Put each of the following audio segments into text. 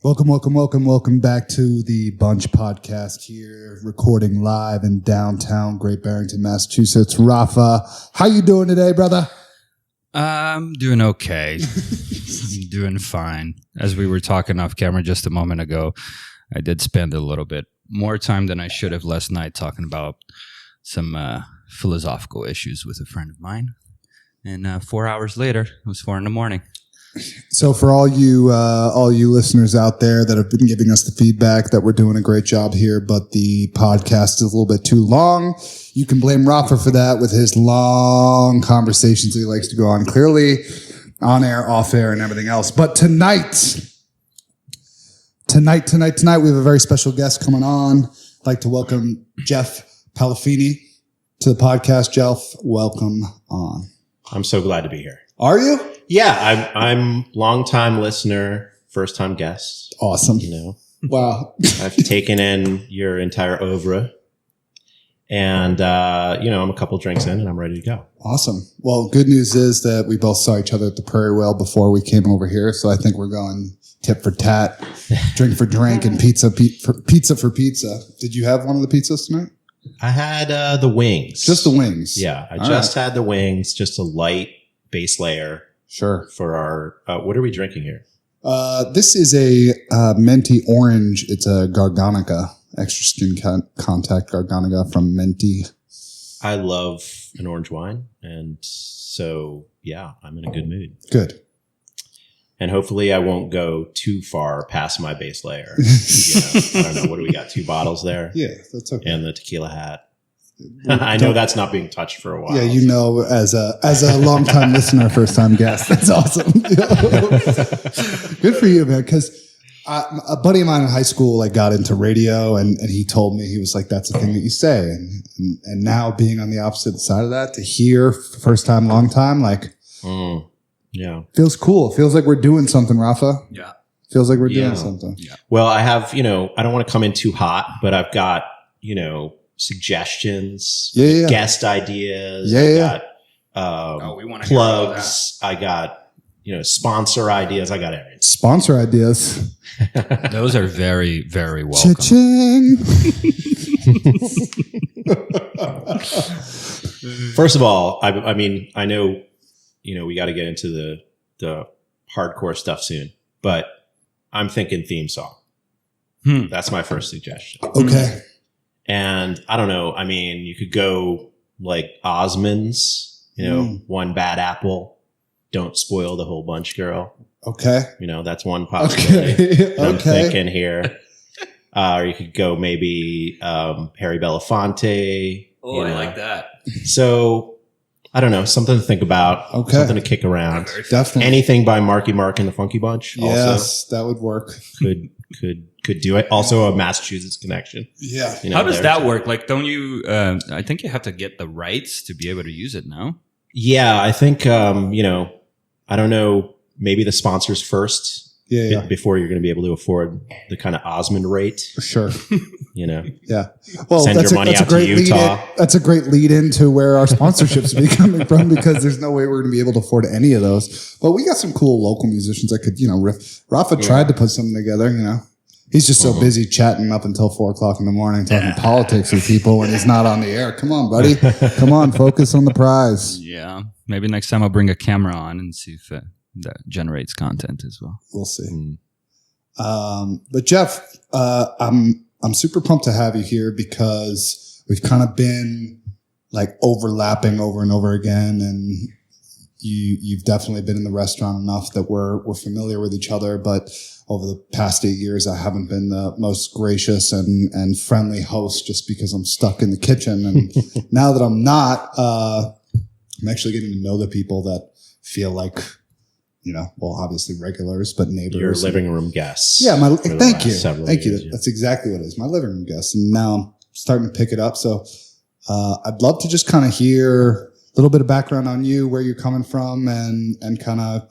Welcome back to the Bunch Podcast here, recording live in downtown Great Barrington, Massachusetts. Rafa, how you doing today, brother? I'm doing okay. I'm doing fine. As we were talking off camera just a moment ago, I did spend a little bit more time than I should have last night talking about some philosophical issues with a friend of mine. And 4 hours later, it was 4 a.m. So for all you listeners out there that have been giving us the feedback that we're doing a great job here, but the podcast is a little bit too long, you can blame Rafa for that with his long conversations that he likes to go on, clearly on air, off air, and everything else. But tonight, we have a very special guest coming on. I'd like to welcome Jeff Palfini to the podcast. Jeff, welcome on. I'm so glad to be here. Are you? Yeah, I'm long-time listener, first-time guest. Awesome. You know, wow. I've taken in your entire oeuvre, and I'm a couple drinks in, and I'm ready to go. Awesome. Well, good news is that we both saw each other at the Prairie Well before we came over here, so I think we're going tit for tat, drink for drink, and pizza for pizza. Did you have one of the pizzas tonight? I had the wings. Just the wings. Yeah, I just had the wings, just a light base layer. Sure. For our, what are we drinking here? This is a Menti Orange. It's a Garganica, extra skin contact Garganica from Menti. I love an orange wine. And so, yeah, I'm in a good mood. Good. And hopefully I won't go too far past my base layer. I don't know. What do we got? 2 bottles there? Yeah, that's okay. And the tequila hat. I know that's not being touched for a while. Yeah, you know, as a long-time listener, first-time guest. That's awesome. Good for you, man. Because a buddy of mine in high school got into radio, and he told me, he was like, "That's the thing that you say." And now being on the opposite side of that, to hear first time, long time, yeah, feels cool. It feels like we're doing something, Rafa. Yeah, feels like we're doing something. Yeah. Well, I have, I don't want to come in too hot, but I've got, suggestions, guest ideas. I got we want to plugs. I got sponsor ideas. I got everything. Sponsor ideas. Those are very, very welcome. Cha-ching. First of all, I mean, I know we got to get into the hardcore stuff soon, but I'm thinking theme song. That's my first suggestion. Okay. And I don't know. I mean, you could go like Osmonds, One Bad Apple, Don't Spoil the Whole Bunch, Girl. Okay. That's one possibility. Okay. I'm thinking here. Or you could go maybe Harry Belafonte. Oh, I like that. So I don't know, something to think about. Okay. Something to kick around. Definitely. Anything by Marky Mark and the Funky Bunch. Yes, that would work. Could do it. Also a Massachusetts connection. Yeah. How does that work? Like, don't you, I think you have to get the rights to be able to use it now. Yeah, I think, I don't know, maybe the sponsors first. Yeah. Before you're going to be able to afford the kind of Osmond rate. Sure. Yeah. Well, send your money out to Utah. That's a great lead into where our sponsorships will be coming from, because there's no way we're going to be able to afford any of those. But we got some cool local musicians that could, riff. Rafa tried to put something together, He's just so busy chatting up until 4:00 in the morning, talking politics with people when he's not on the air. Come on, buddy. Come on, focus on the prize. Yeah. Maybe next time I'll bring a camera on and see if that generates content as well. We'll see. But Jeff, I'm super pumped to have you here, because we've kind of been overlapping over and over again, and you've definitely been in the restaurant enough that we're familiar with each other. But over the past 8 years, I haven't been the most gracious and friendly host, just because I'm stuck in the kitchen. And now that I'm not, I'm actually getting to know the people that feel like, obviously regulars, but neighbors. Your living room guests. Yeah. Thank you. Thank you. That's exactly what it is. My living room guests. And now I'm starting to pick it up. So, I'd love to just kind of hear a little bit of background on you, where you're coming from, and kind of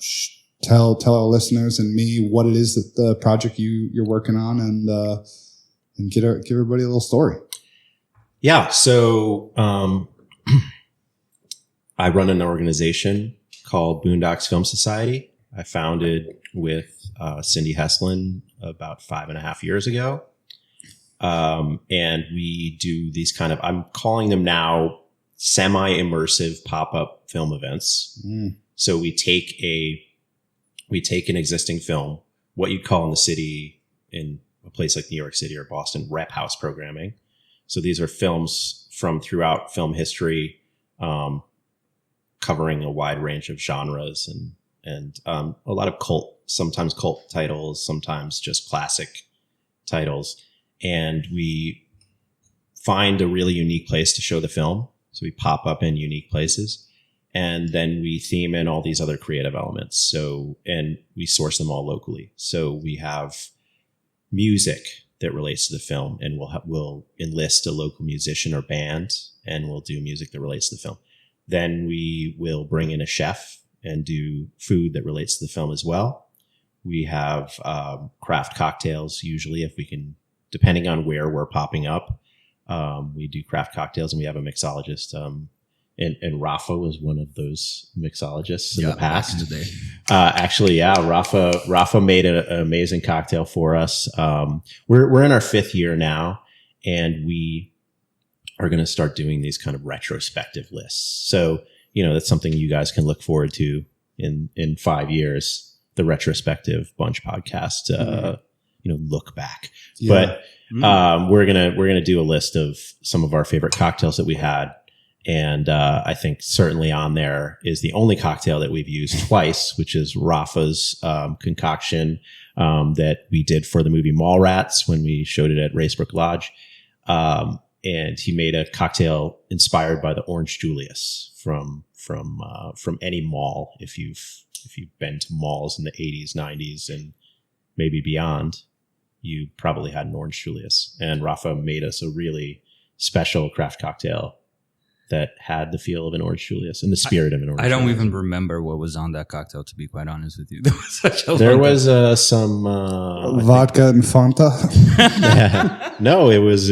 tell our listeners and me what it is that the project you're working on, and give everybody a little story. Yeah. So, I run an organization called Boondocks Film Society. I founded with Cindy Heslin about 5.5 years ago. And we do these kind of, I'm calling them now semi-immersive pop-up film events. So we take an existing film, what you'd call in the city, in a place like New York City or Boston, rep house programming. So these are films from throughout film history, covering a wide range of genres and a lot of sometimes cult titles, sometimes just classic titles. And we find a really unique place to show the film. So we pop up in unique places, and then we theme in all these other creative elements. So, and we source them all locally. So we have music that relates to the film, and we'll enlist a local musician or band, and we'll do music that relates to the film. Then we will bring in a chef and do food that relates to the film as well. We have craft cocktails, usually, if we can, depending on where we're popping up. We do craft cocktails, and we have a mixologist. And Rafa was one of those mixologists in the past. Back in the day. Actually, yeah, Rafa made an amazing cocktail for us. We're in our 5th year now, and we are going to start doing these kind of retrospective lists. So, that's something you guys can look forward to in 5 years, the retrospective Bunch podcast, look back. Yeah. But we're gonna do a list of some of our favorite cocktails that we had. And I think certainly on there is the only cocktail that we've used twice, which is Rafa's concoction that we did for the movie Mallrats when we showed it at Racebrook Lodge. And he made a cocktail inspired by the Orange Julius from any mall. If you've been to malls in the 80s, 90s, and maybe beyond, you probably had an Orange Julius. And Rafa made us a really special craft cocktail that had the feel of an Orange Julius and the spirit of an Orange Julius. I don't even remember what was on that cocktail, to be quite honest with you. There was some vodka and Fanta. Yeah. No, it was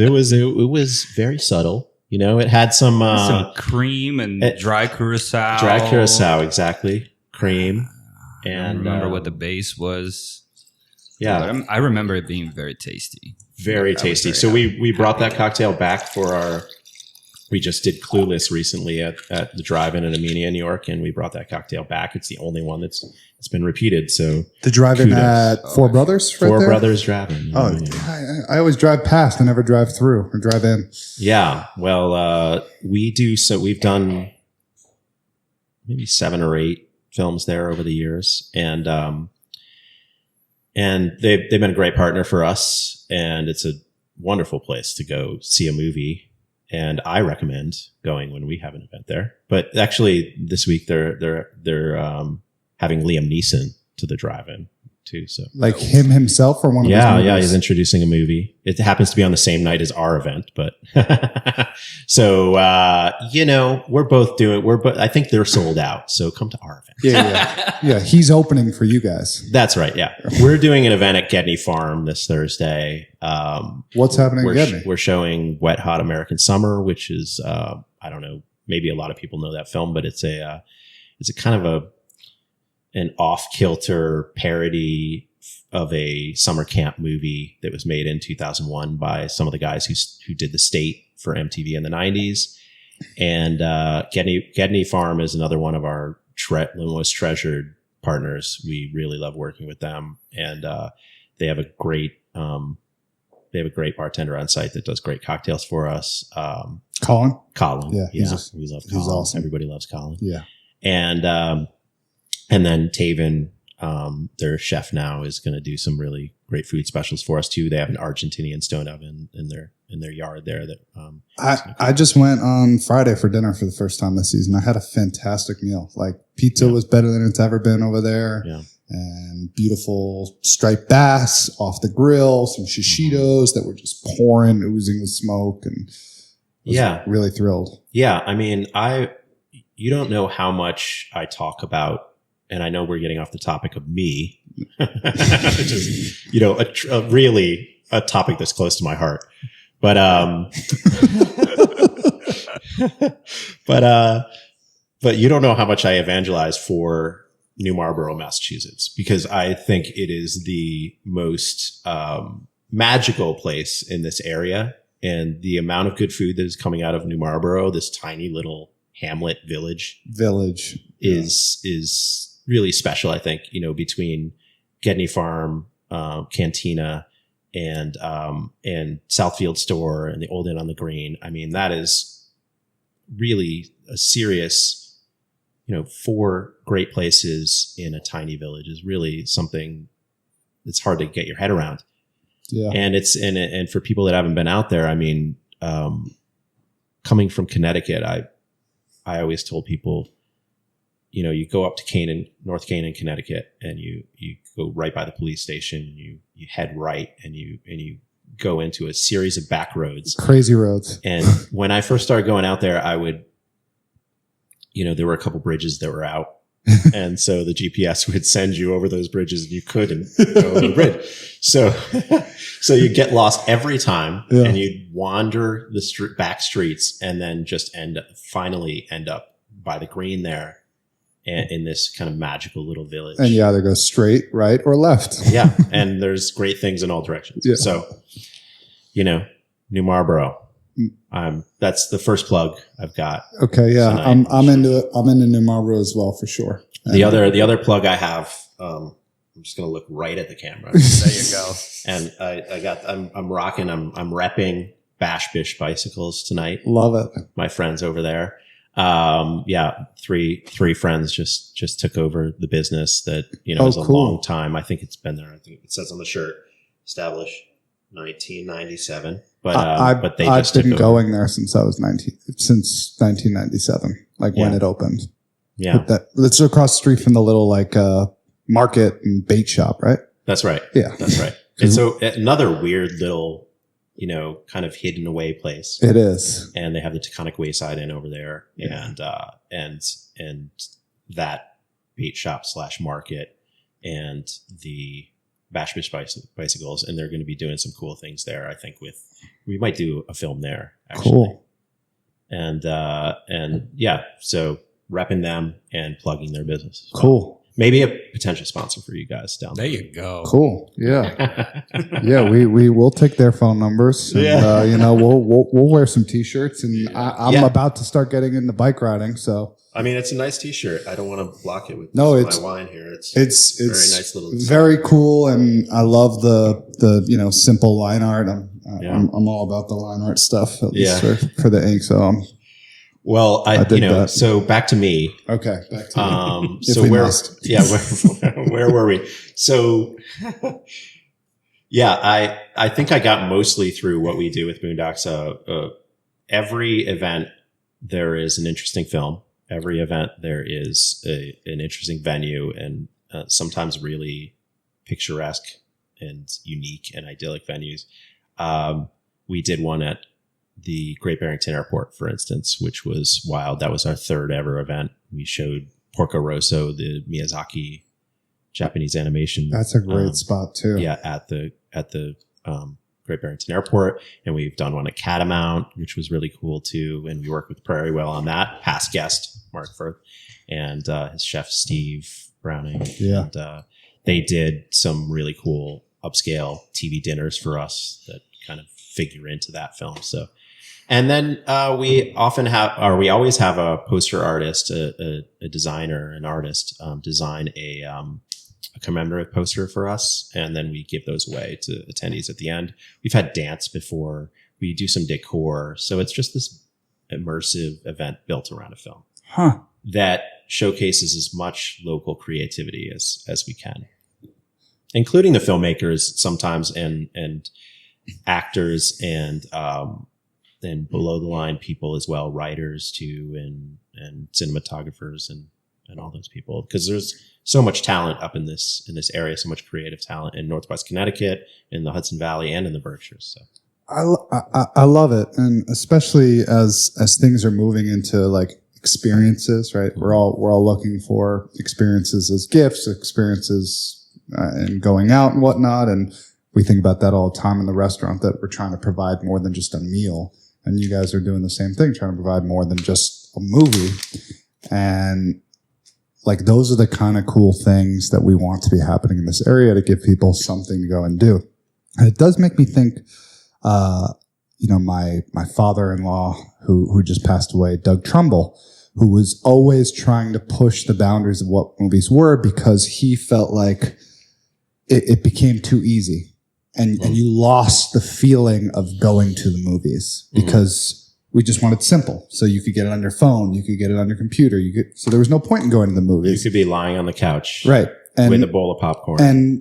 very subtle. It had some cream and dry curacao. Dry curacao, exactly. Cream. And I don't remember what the base was. Yeah. But I remember it being very tasty. Very tasty. So we brought that cocktail back for we just did Clueless recently at the drive-in in Amelia, New York, and we brought that cocktail back. It's the only one that's been repeated. So the drive-in at Four Brothers, right Four there? Brothers Drive-In. Oh, I always drive past. I never drive through or drive in. Yeah. Well, we've done maybe 7 or 8 films there over the years, and they've been a great partner for us, and it's a wonderful place to go see a movie. And I recommend going when we have an event there. But actually, this week they're having Liam Neeson to the drive-in too. So like him himself or one of his movies? Yeah, he's introducing a movie. It happens to be on the same night as our event, but so we're both I think they're sold out. So come to our event. Yeah. He's opening for you guys. That's right. Yeah, we're doing an event at Gedney Farm this Thursday. What's happening at Gedney? We're showing Wet Hot American Summer, which is I don't know, maybe a lot of people know that film, but it's a kind of an off-kilter parody of a summer camp movie that was made in 2001 by some of the guys who did The State for MTV in the 90s. And Gedney Farm is another one of our most treasured partners. We really love working with them, and they have a great bartender on site that does great cocktails for us. Colin. Yeah, we love Colin. He's awesome. Everybody loves Colin. Yeah, and then Taven, their chef now, is going to do some really great food specials for us too. They have an Argentinian stone oven in their yard there. That I just went on Friday for dinner for the first time this season. I had a fantastic meal. Like pizza was better than it's ever been over there. Yeah. And beautiful striped bass off the grill, some shishitos that were just pouring, oozing with smoke, and really thrilled. Yeah, I mean, you don't know how much I talk about. And I know we're getting off the topic of me, just, really a topic that's close to my heart. But, but you don't know how much I evangelize for New Marlborough, Massachusetts, because I think it is the most magical place in this area. And the amount of good food that is coming out of New Marlborough, this tiny little hamlet village is really special. I think, between Gedney Farm, Cantina, and Southfield Store and the Old Inn on the Green. I mean, that is really a serious, 4 great places in a tiny village is really something that's hard to get your head around. Yeah. And and for people that haven't been out there, I mean, coming from Connecticut, I always told people, you go up to North Canaan, Connecticut, and you go right by the police station, you head right, and you go into a series of back roads. Crazy roads. And when I first started going out there, I would, there were a couple bridges that were out. And so the GPS would send you over those bridges and you couldn't go over the bridge. So you get lost every time and you'd wander the back streets and then just finally end up by the green there and in this kind of magical little village. And you either go straight, right, or left. Yeah. And there's great things in all directions. Yeah. So, New Marlborough. That's the first plug I've got. Okay, yeah, I'm into New Marlborough as well for sure. The other plug I have, I'm just gonna look right at the camera. There you go. And I'm repping Bash Bish bicycles tonight. Love it. My friends over there. Three friends just took over the business that is a long time. I think it's been there. I think it says on the shirt, established 1997. But I've been going there since 1997, when it opened. Yeah. It's across the street from the little market and bait shop, right? That's right. Yeah. That's right. And so another weird little, kind of hidden away place. It is. And they have the Taconic Wayside Inn over there and that bait shop / market and the Bash Bish bicycles, and they're going to be doing some cool things there. I think we might do a film there. Actually. Cool. And so repping them and plugging their business. Cool. Maybe a potential sponsor for you guys down there. There you go. Cool. Yeah. Yeah. We will take their phone numbers. And, we'll wear some t-shirts, and I'm about to start getting into bike riding. So. I mean, it's a nice T-shirt. I don't want to block it with my wine here. It's very nice little design. Very cool, and I love the simple line art. I'm all about the line art stuff, at least for the ink. So so back to me. Okay, back to me. So where were we? So I think I got mostly through what we do with Boondocks. Every event there is an interesting film. Every event there is an interesting venue and sometimes really picturesque and unique and idyllic venues. We did one at the Great Barrington Airport, for instance, which was wild. That was our 3rd ever event. We showed Porco Rosso, the Miyazaki Japanese animation. That's a great spot too. Yeah, at the Great Barrington Airport, and we've done one at Catamount, which was really cool too. And we worked with Prairie Well on that. Past guest Mark Firth and his chef Steve Browning. Yeah, and they did some really cool upscale TV dinners for us that kind of figure into that film. So, and then we always have a poster artist, a designer, an artist design a commemorative poster for us, and then we give those away to attendees at the end. We've had dance before. We do some decor. So it's just this immersive event built around a film that showcases as much local creativity as we can, including the filmmakers sometimes and actors and below the line people as well, writers too, and cinematographers and all those people, because there's so much talent up in this area, so much creative talent in Northwest Connecticut, in the Hudson Valley, and in the Berkshires. So I love it, and especially as things are moving into experiences, right? We're all looking for experiences as gifts, experiences and going out and whatnot, and we think about that all the time in the restaurant, that we're trying to provide more than just a meal, and you guys are doing the same thing, trying to provide more than just a movie. And like those are the kind of cool things that we want to be happening in this area to give people something to go and do. And it does make me think, my father-in-law who just passed away, Doug Trumbull, who was always trying to push the boundaries of what movies were because he felt like it became too easy. And you lost the feeling of going to the movies because we just wanted simple. So you could get it on your phone. You could get it on your computer. So there was no point in going to the movies. You could be lying on the couch. Right. With a bowl of popcorn.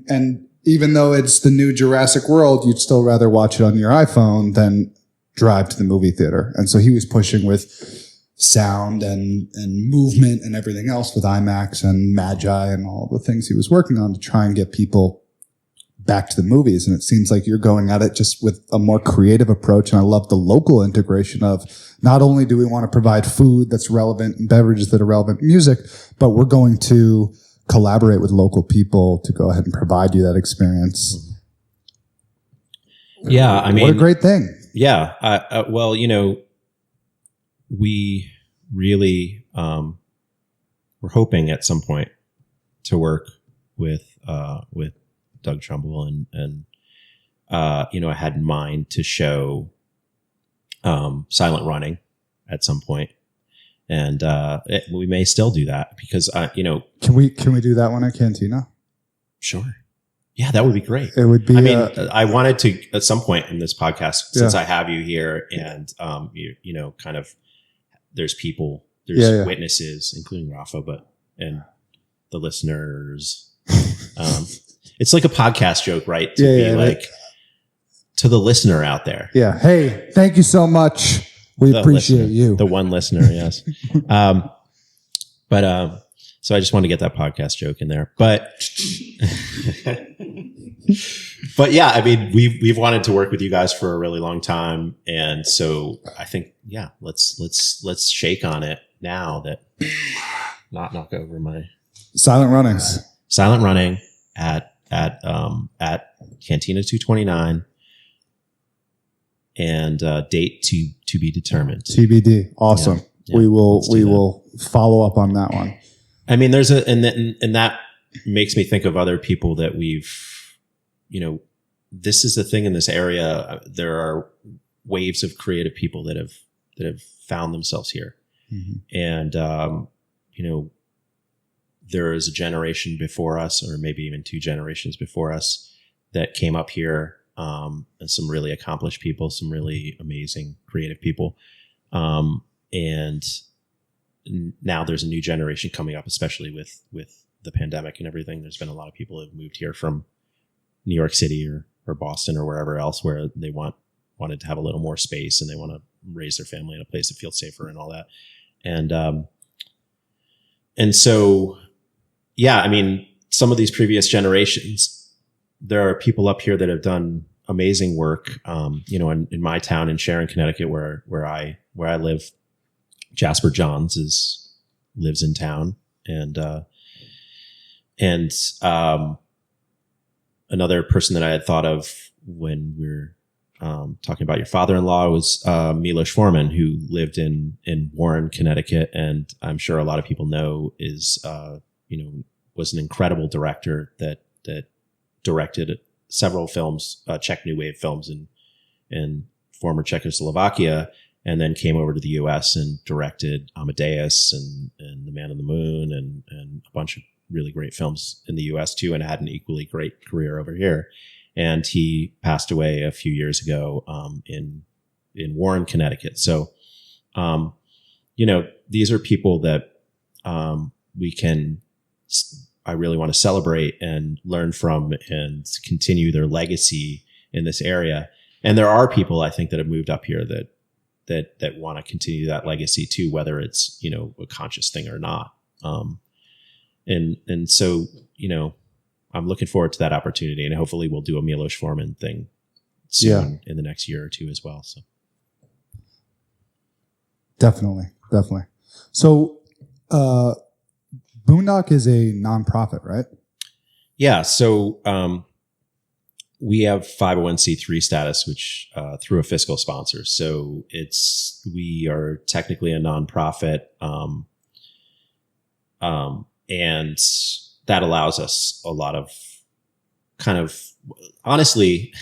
And even though it's the new Jurassic World, you'd still rather watch it on your iPhone than drive to the movie theater. And so he was pushing with sound and movement and everything else with IMAX and Magi and all the things he was working on to try and get people back to the movies. And it seems like you're going at it just with a more creative approach. And I love the local integration of not only do we want to provide food that's relevant and beverages that are relevant, music, but we're going to collaborate with local people to go ahead and provide you that experience. Yeah. I mean, what a great thing. Yeah. Well, we really, we're hoping at some point to work with Doug Trumbull and I had in mind to show, Silent Running at some point. And, we may still do that because, can we do that one at Cantina? Sure. Yeah, that would be great. It would be, I wanted to at some point in this podcast, since I have you here and, kind of, there's witnesses, including Rafa, and the listeners. It's like a podcast joke, right? To the listener out there. Yeah. Hey, thank you so much. We appreciate you. The one listener, yes. So I just wanted to get that podcast joke in there. But yeah, I mean, we've wanted to work with you guys for a really long time. And so I think, yeah, let's shake on it now that not knock over my Silent Runnings. Silent Running at Cantina 229 and date to be determined. TBD. Awesome. Yeah. We will follow up on that one. I mean, there's and that makes me think of other people that we've, this is the thing in this area. There are waves of creative people that have found themselves here. Mm-hmm. And, there is a generation before us, or maybe even two generations before us, that came up here, and some really accomplished people, some really amazing creative people. And now there's a new generation coming up, especially with the pandemic and everything. There's been a lot of people who have moved here from New York City or Boston or wherever else, where they wanted to have a little more space and they want to raise their family in a place that feels safer and all that. And so, yeah, I mean, some of these previous generations, there are people up here that have done amazing work. In my town in Sharon, Connecticut, where I live, Jasper Johns lives in town, and another person that I had thought of when we were talking about your father-in-law was Milo Schwarman, who lived in Warren, Connecticut, and I'm sure a lot of people know was an incredible director that directed several films, Czech New Wave films in former Czechoslovakia, and then came over to the U.S. and directed Amadeus and The Man on the Moon and a bunch of really great films in the U.S. too, and had an equally great career over here. And he passed away a few years ago in Warren, Connecticut. So, these are people that I really want to celebrate and learn from and continue their legacy in this area. And there are people, I think, that have moved up here that want to continue that legacy too, whether it's, a conscious thing or not. And so, I'm looking forward to that opportunity, and hopefully we'll do a Milo Schwarman thing soon in the next year or two as well. So definitely. So, Boondock is a nonprofit, right? Yeah. So, we have 501c3 status, which, through a fiscal sponsor. So we are technically a nonprofit. And that allows us a lot of kind of, honestly,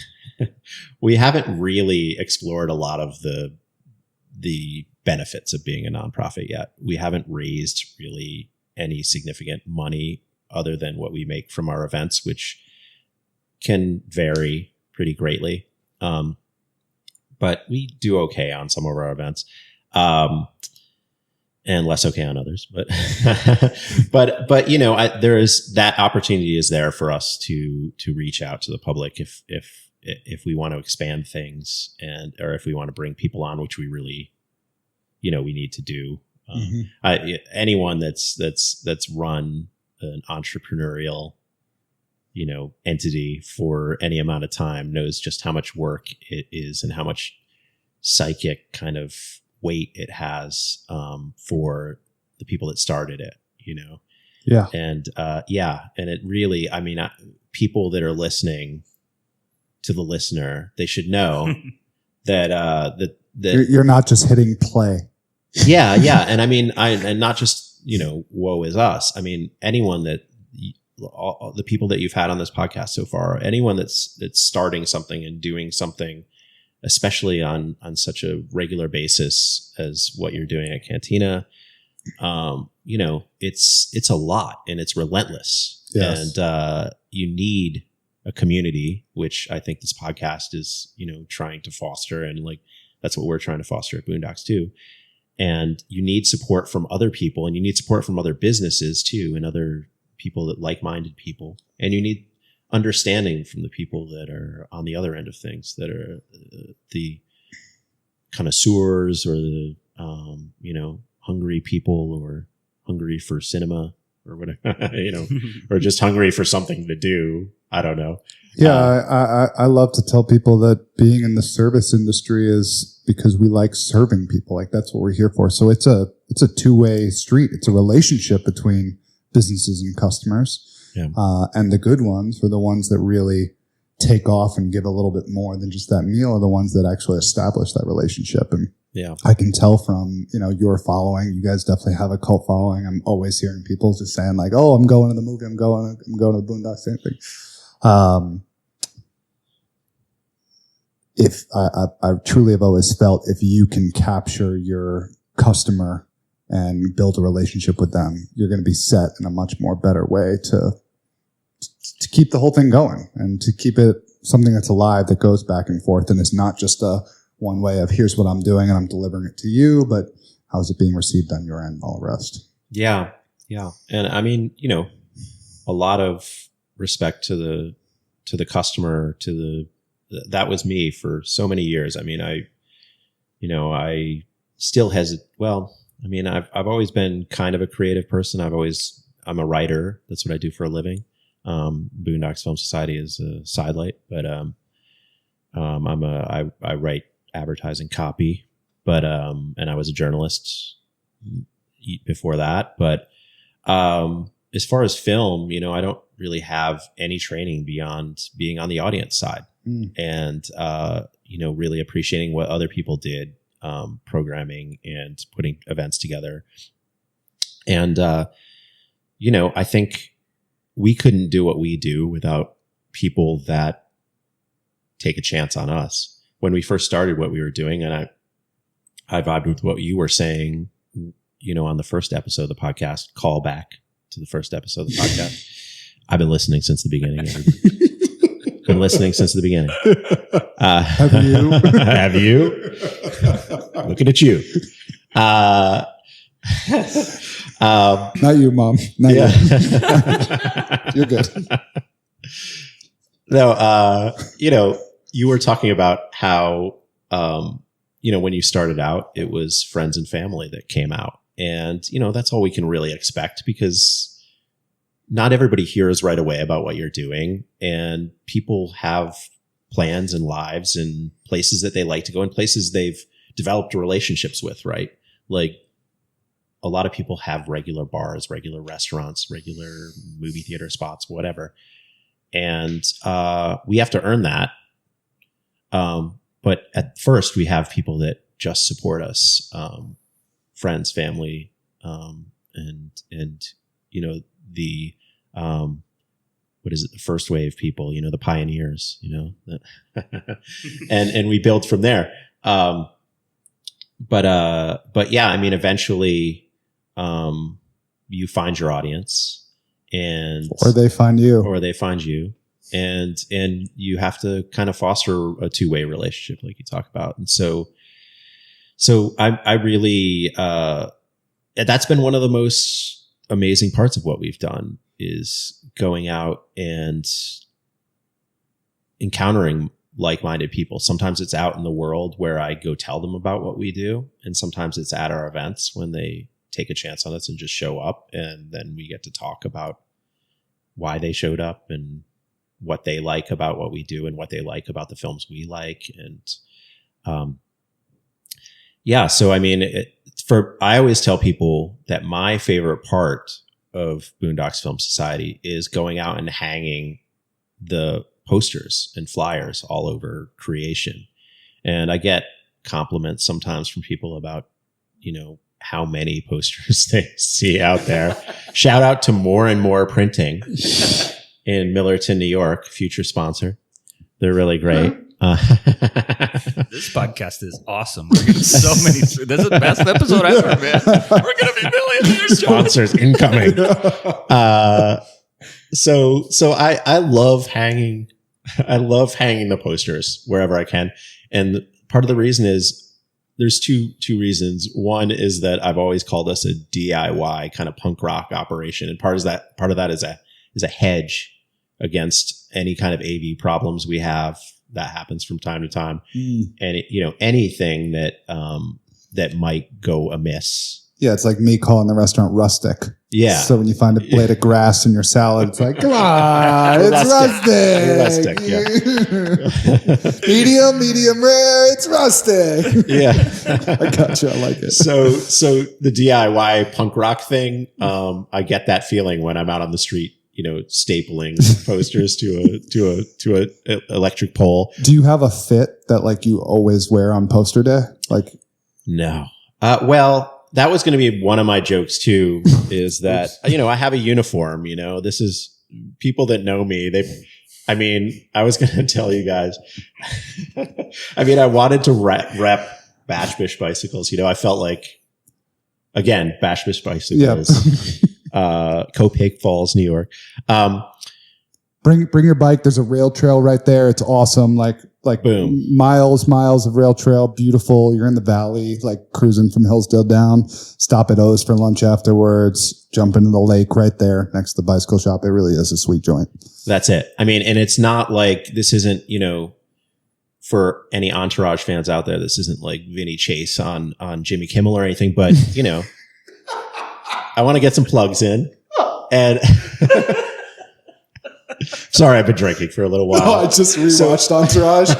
we haven't really explored a lot of the benefits of being a nonprofit yet. We haven't raised really any significant money other than what we make from our events, which can vary pretty greatly. But we do okay on some of our events. And less okay on others, but there is that opportunity is there for us to reach out to the public if we want to expand things or if we want to bring people on, which we really, we need to do. Anyone that's run an entrepreneurial, entity for any amount of time knows just how much work it is and how much psychic kind of weight it has for the people that started it, Yeah. And and it really, people that are listening to the listener, they should know that you're not just hitting play. Yeah. And and not just, woe is us. Anyone that all the people that you've had on this podcast so far, anyone that's starting something and doing something, especially on such a regular basis as what you're doing at Cantina, it's a lot and it's relentless. Yes. And you need a community, which I think this podcast is, trying to foster. And that's what we're trying to foster at Boondocks too. And you need support from other people, and you need support from other businesses too, and other people that like-minded people. And you need understanding from the people that are on the other end of things, that are the connoisseurs or the, hungry people, or hungry for cinema or whatever, or just hungry for something to do. I don't know. Yeah. I love to tell people that being in the service industry is because we like serving people. That's what we're here for. So it's a two-way street. It's a relationship between businesses and customers. Yeah. And the good ones, or the ones that really take off and give a little bit more than just that meal, are the ones that actually establish that relationship. And I can tell from, your following, you guys definitely have a cult following. I'm always hearing people just saying oh, I'm going to the movie. I'm going to the Boondocks, same thing. If I truly have always felt, if you can capture your customer and build a relationship with them, you're going to be set in a much more better way to keep the whole thing going, and to keep it something that's alive, that goes back and forth, and it's not just a one way of here's what I'm doing and I'm delivering it to you, but how's it being received on your end and all the rest. Yeah. And a lot of respect to the customer, that was me for so many years. I still I've always been kind of a creative person. I'm a writer. That's what I do for a living. Boondocks Film Society is a sidelight, but I write advertising copy, but and I was a journalist before that. But as far as film, I don't really have any training beyond being on the audience side, and really appreciating what other people did, programming and putting events together. And I think we couldn't do what we do without people that take a chance on us. When we first started what we were doing, and I vibed with what you were saying, on the first episode of the podcast, call back to the first episode of the podcast. I've been listening since the beginning. Been listening since the beginning. Have you? Have you? Looking at you. Not you, Mom. Not you. You're good. No, you were talking about how, when you started out, it was friends and family that came out. And, that's all we can really expect, because not everybody hears right away about what you're doing. And people have plans and lives and places that they like to go, and places they've developed relationships with, right? A lot of people have regular bars, regular restaurants, regular movie theater spots, whatever. And we have to earn that. But at first, we have people that just support us, friends, family, and the what is it, the first wave people, the pioneers, and we build from there. But yeah, I mean, eventually, you find your audience, or they find you, and you have to kind of foster a two-way relationship, like you talk about. And so I really, that's been one of the most amazing parts of what we've done, is going out and encountering like-minded people. Sometimes it's out in the world where I go tell them about what we do, and sometimes it's at our events when they take a chance on us and just show up, and then we get to talk about why they showed up and what they like about what we do and what they like about the films we like. And yeah, so I mean, I always tell people that my favorite part of Boondocks Film Society is going out and hanging the posters and flyers all over creation. And I get compliments sometimes from people about, how many posters they see out there. Shout out to More and More Printing in Millerton, New York, future sponsor. They're really great. This podcast is awesome. We're getting so many. This is the best episode ever, man. We're gonna be millionaires. Sponsors incoming. So I love hanging. I love hanging the posters wherever I can, and part of the reason is there's two reasons. One is that I've always called us a DIY kind of punk rock operation, and part of that is a hedge against any kind of AV problems we have that happens from time to time, and anything that might go amiss. Yeah, it's like me calling the restaurant rustic. Yeah. So when you find a blade of grass in your salad, it's like, come on, it's rustic. Yeah. medium rare, it's rustic. Yeah. I gotcha. I like it. So the DIY punk rock thing, I get that feeling when I'm out on the street, stapling posters to a electric pole. Do you have a fit that like you always wear on poster day? Like, no. Well, that was going to be one of my jokes too, is that, I have a uniform, this is people that know me. I was going to tell you guys, I wanted to rep Bash Bish bicycles. I felt like, again, Bash Bish bicycles, Copake Falls, New York. Bring your bike. There's a rail trail right there. It's awesome. Like boom, miles of rail trail. Beautiful. You're in the valley, like cruising from Hillsdale down. Stop at O's for lunch afterwards. Jump into the lake right there next to the bicycle shop. It really is a sweet joint. That's it. And it's not like, this isn't, for any Entourage fans out there, this isn't like Vinny Chase on Jimmy Kimmel or anything, but I want to get some plugs in, and sorry, I've been drinking for a little while. No, I just rewatched Entourage.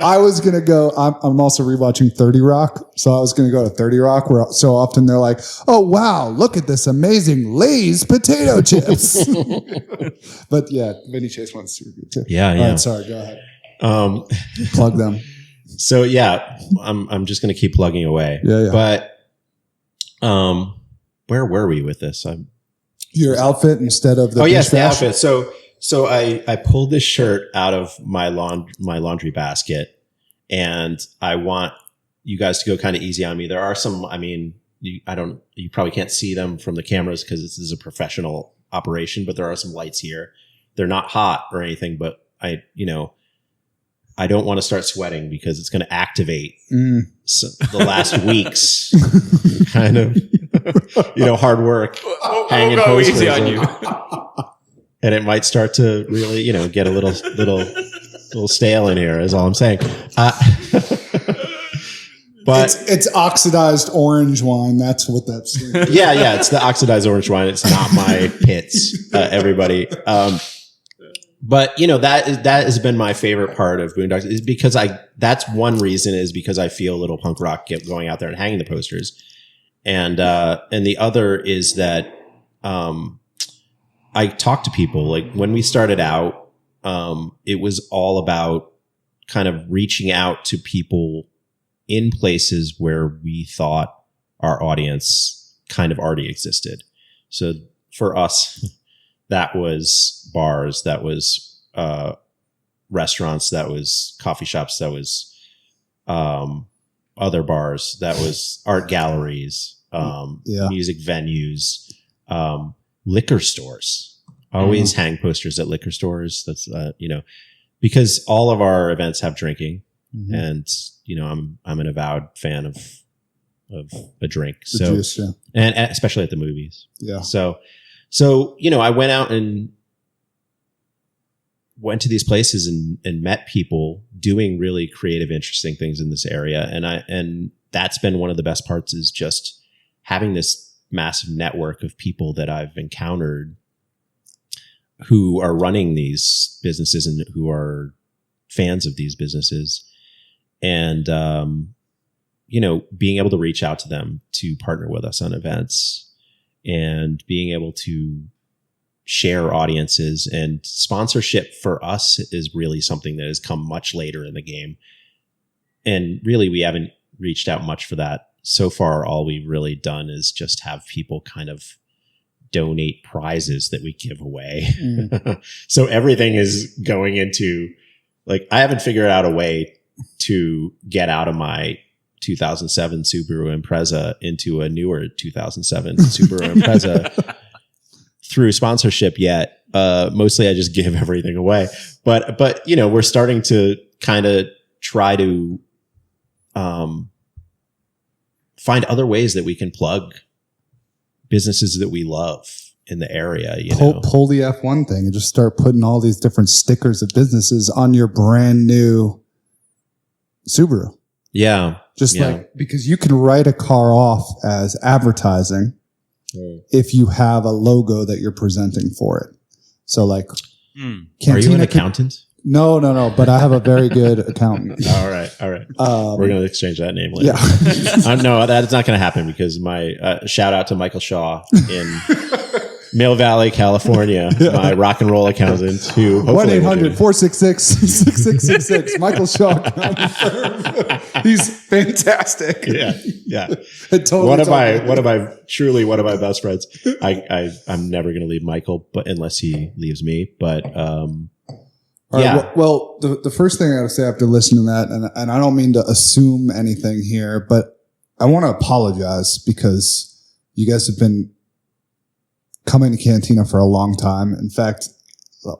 I was going to go, I'm also rewatching 30 Rock. So I was going to go to 30 Rock, where so often they're like, oh, wow, look at this amazing Lay's potato chips. But yeah, Vinny Chase one's super good too. Yeah. All right, sorry, go ahead. Plug them. So yeah, I'm just going to keep plugging away. Yeah. But where were we with this? Your outfit instead of the the outfit. So I pulled this shirt out of my laundry basket, and I want you guys to go kind of easy on me. There are some, you probably can't see them from the cameras because this is a professional operation, but there are some lights here. They're not hot or anything, but I don't want to start sweating because it's going to activate the last week's kind of, hard work. Hanging go posters easy on you. And it might start to really, get a little stale in here is all I'm saying. But it's oxidized orange wine. That's what that's. Yeah. It's the oxidized orange wine. It's not my pits, everybody. But that has been my favorite part of Boondocks, is because that's one reason, is because I feel a little punk rock going out there and hanging the posters. And the other is that, I talk to people, like when we started out, it was all about kind of reaching out to people in places where we thought our audience kind of already existed. So for us, that was bars, that was restaurants, that was coffee shops, that was other bars, that was art galleries, music venues, liquor stores. Always hang posters at liquor stores. That's because all of our events have drinking, and I'm an avowed fan of a drink. The juice, and especially at the movies. Yeah. So I went out and went to these places and met people doing really creative, interesting things in this area. And that's been one of the best parts, is just having this massive network of people that I've encountered who are running these businesses and who are fans of these businesses. And, being able to reach out to them to partner with us on events, and being able to share audiences, and sponsorship for us is really something that has come much later in the game. And really, we haven't reached out much for that. So far, all we've really done is just have people kind of donate prizes that we give away. So everything is going into, like, I haven't figured out a way to get out of my 2007 Subaru Impreza into a newer 2007 Subaru Impreza through sponsorship yet. Mostly I just give everything away, but we're starting to kind of try to find other ways that we can plug businesses that we love in the area. Pull the F1 thing and just start putting all these different stickers of businesses on your brand new Subaru. Yeah. Because you can write a car off as advertising if you have a logo that you're presenting for it. So like, are you an accountant? No, but I have a very good accountant. All right. We're going to exchange that name later. Yeah. No, that's not going to happen, because my shout out to Michael Shaw in Mill Valley, California, my rock and roll accountant, who 1-800-466-6666. Michael Shaw. He's fantastic. Yeah. Totally one of my best friends. I'm never going to leave Michael, but unless he leaves me. But well, the first thing I got to say after listening to that, and I don't mean to assume anything here, but I want to apologize, because you guys have been coming to Cantina for a long time. In fact,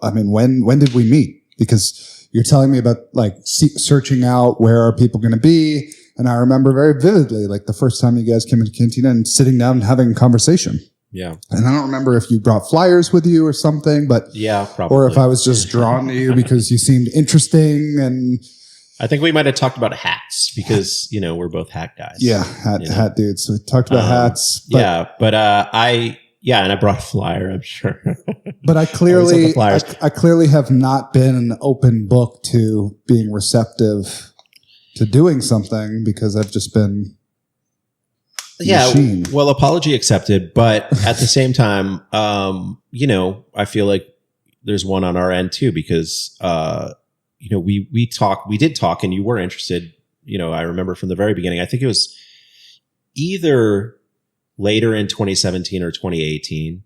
I mean, when did we meet? Because you're telling me about like searching out where are people going to be. And I remember very vividly, like the first time you guys came into Cantina and sitting down and having a conversation. Yeah. And I don't remember if you brought flyers with you or something, but yeah, probably. Or if I was just drawn to you because you seemed interesting. And I think we might have talked about hats, because, we're both hat guys. Yeah. Hat dudes. So we talked about hats. But, and I brought a flyer, I'm sure. But I clearly have not been an open book to being receptive to doing something, because I've just been machined. Well, apology accepted. But at the same time, I feel like there's one on our end too, because, we did talk, and you were interested. I remember from the very beginning, I think it was either later in 2017 or 2018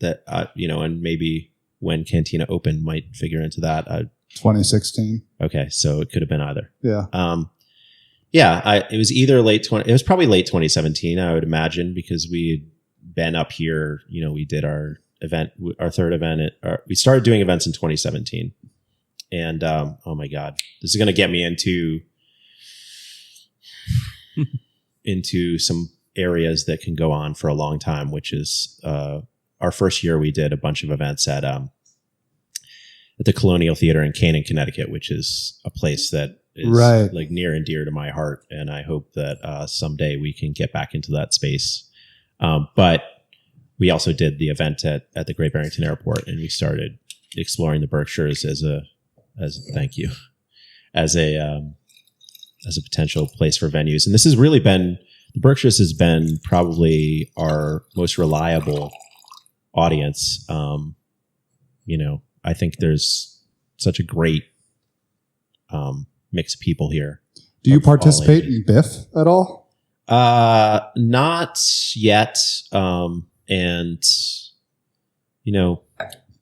that, and maybe when Cantina opened might figure into that. 2016. Okay. So it could have been either. Yeah. It was either it was probably late 2017, I would imagine, because we had been up here, we did our third event. We started doing events in 2017. And, oh my God, this is going to get me into some areas that can go on for a long time, which is our first year we did a bunch of events at the Colonial Theater in Canaan, Connecticut, which is a place that is like near and dear to my heart, and I hope that someday we can get back into that space. But we also did the event at the Great Barrington Airport, and we started exploring the Berkshires as a potential place for venues. And this has really been, the Berkshires has been probably our most reliable audience. I think there's such a great mix of people here. Do you participate in BIF at all? Not yet. And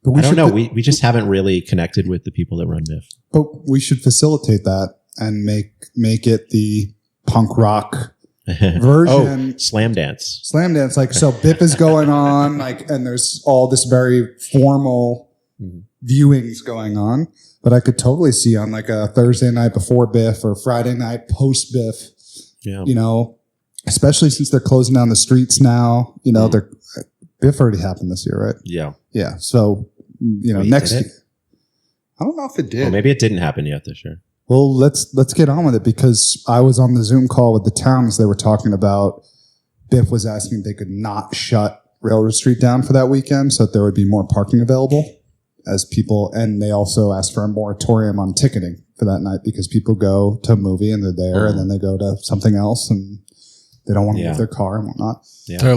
But I don't know. We just haven't really connected with the people that run Biff. But we should facilitate that and make it the punk rock version. Oh, slam dance. Like, so Biff is going on, like, and there's all this very formal viewings going on. But I could totally see on like a Thursday night before Biff or Friday night post Biff, you know, especially since they're closing down the streets now, you know, Biff already happened this year, right? Yeah. Yeah. So, you know, next year. I don't know if it did. Well, maybe it didn't happen yet this year. Well, let's get on with it, because I was on the Zoom call with the towns. They were talking about Biff was asking if they could not shut Railroad Street down for that weekend so that there would be more parking available as people. And they also asked for a moratorium on ticketing for that night, because people go to a movie and they're there and then they go to something else and they don't want to leave their car and whatnot. Yeah. So it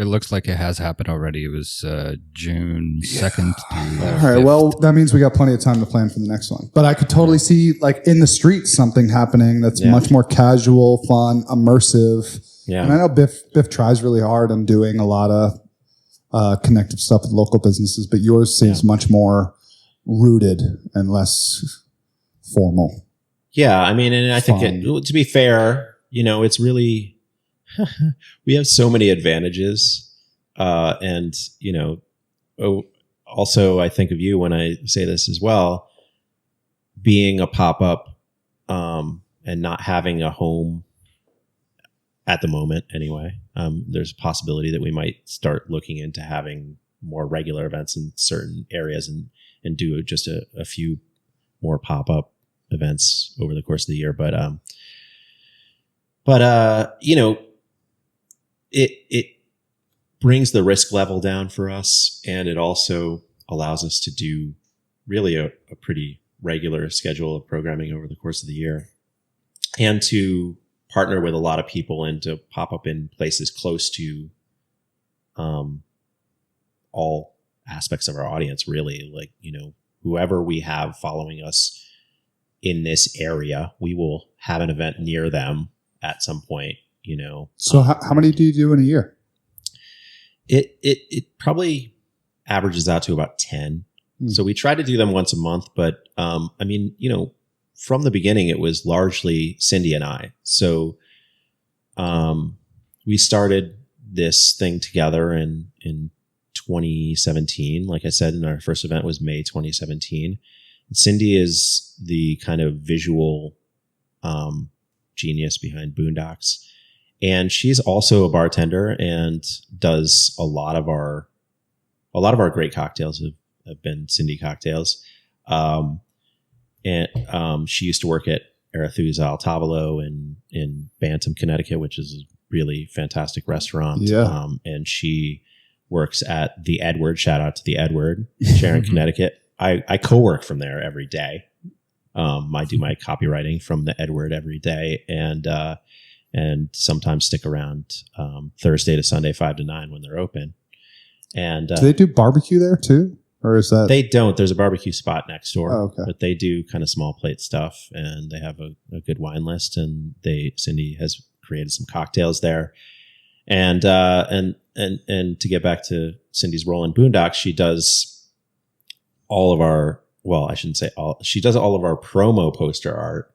looks like it has happened already. It was June 2nd. All right. Well, that means we got plenty of time to plan for the next one. But I could totally see, like, in the streets something happening that's much more casual, fun, immersive. Yeah. And I know Biff tries really hard on doing a lot of connective stuff with local businesses, but yours seems much more rooted and less formal. Yeah. I mean, and I think to be fair, you know, it's really... we have so many advantages. And, you know, also I think of you when I say this as well, being a pop-up, and not having a home at the moment anyway. There's a possibility that we might start looking into having more regular events in certain areas and do just a few more pop-up events over the course of the year. But you know, it brings the risk level down for us, and it also allows us to do really a pretty regular schedule of programming over the course of the year, and to partner with a lot of people and to pop up in places close to all aspects of our audience, really. Like, you know, whoever we have following us in this area, we will have an event near them at some point. You know, so how many do you do in a year? It probably averages out to about 10. So we try to do them once a month, but I mean, you know, from the beginning it was largely Cindy and I. So we started this thing together in 2017. Like I said, and our first event was May 2017. And Cindy is the kind of visual genius behind Boondocks. And she's also a bartender and does a lot of our great cocktails have been Cindy cocktails. And she used to work at Arethusa Al Tavolo in Bantam, Connecticut, which is a really fantastic restaurant. Yeah. And she works at the Edward. Shout out to the Edward, Sharon, Connecticut. I co-work from there every day. I do my copywriting from the Edward every day, and sometimes stick around Thursday to Sunday, 5 to 9 when they're open. And do they do barbecue there too? Or is that... They don't. There's a barbecue spot next door. Oh, okay. But they do kind of small plate stuff, and they have a good wine list, and Cindy has created some cocktails there. And to get back to Cindy's role in Boondocks, she does all of our, well, I shouldn't say all, she does all of our promo poster art.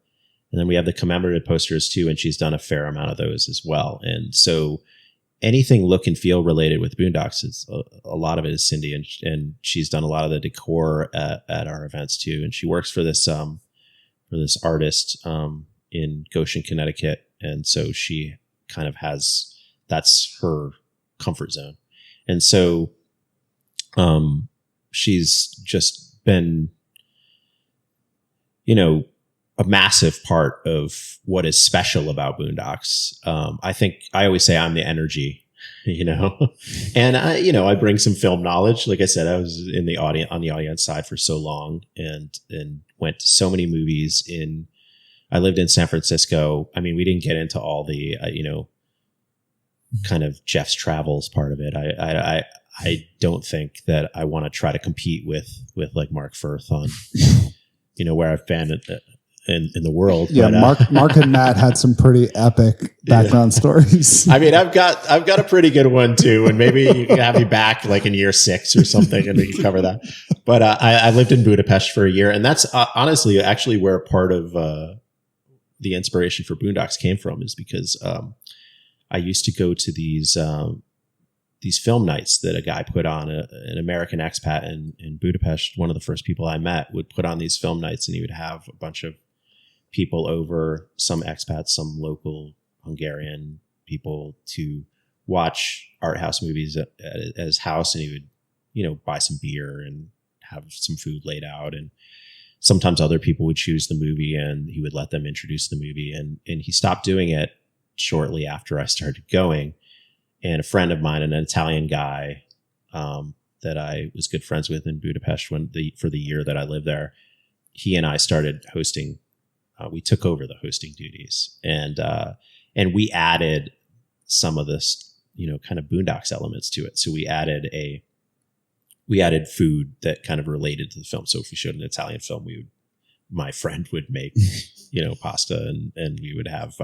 And then we have the commemorative posters too, and she's done a fair amount of those as well. And so anything look and feel related with Boondocks, is a lot of it is Cindy, and she's done a lot of the decor at our events too. And she works for this artist in Goshen, Connecticut, and so she kind of has, that's her comfort zone. And so she's just been, you know, a massive part of what is special about Boondocks. I think I always say I'm the energy, you know, and I bring some film knowledge. Like I said, I was on the audience side for so long, and went to so many movies I lived in San Francisco. I mean, we didn't get into all the, kind of Jeff's travels part of it. I don't think that I want to try to compete with like Mark Firth on, where I've been in the world. Yeah, but, Mark and Matt had some pretty epic background stories. I mean, I've got a pretty good one too, and maybe you can have me back like in year 6 or something, and we can cover that. But I lived in Budapest for a year, and that's honestly actually where part of the inspiration for Boondocks came from, is because I used to go to these film nights that a guy put on, an American expat in Budapest. One of the first people I met would put on these film nights, and he would have a bunch of people over, some expats, some local Hungarian people, to watch art house movies at his house. And he would, buy some beer and have some food laid out. And sometimes other people would choose the movie, and he would let them introduce the movie. And he stopped doing it shortly after I started going. And a friend of mine, an Italian guy that I was good friends with in Budapest for the year that I lived there, he and I started hosting. We took over the hosting duties, and we added some of this, kind of Boondocks elements to it. So we added food that kind of related to the film. So if we showed an Italian film, my friend would make, pasta, and we would have,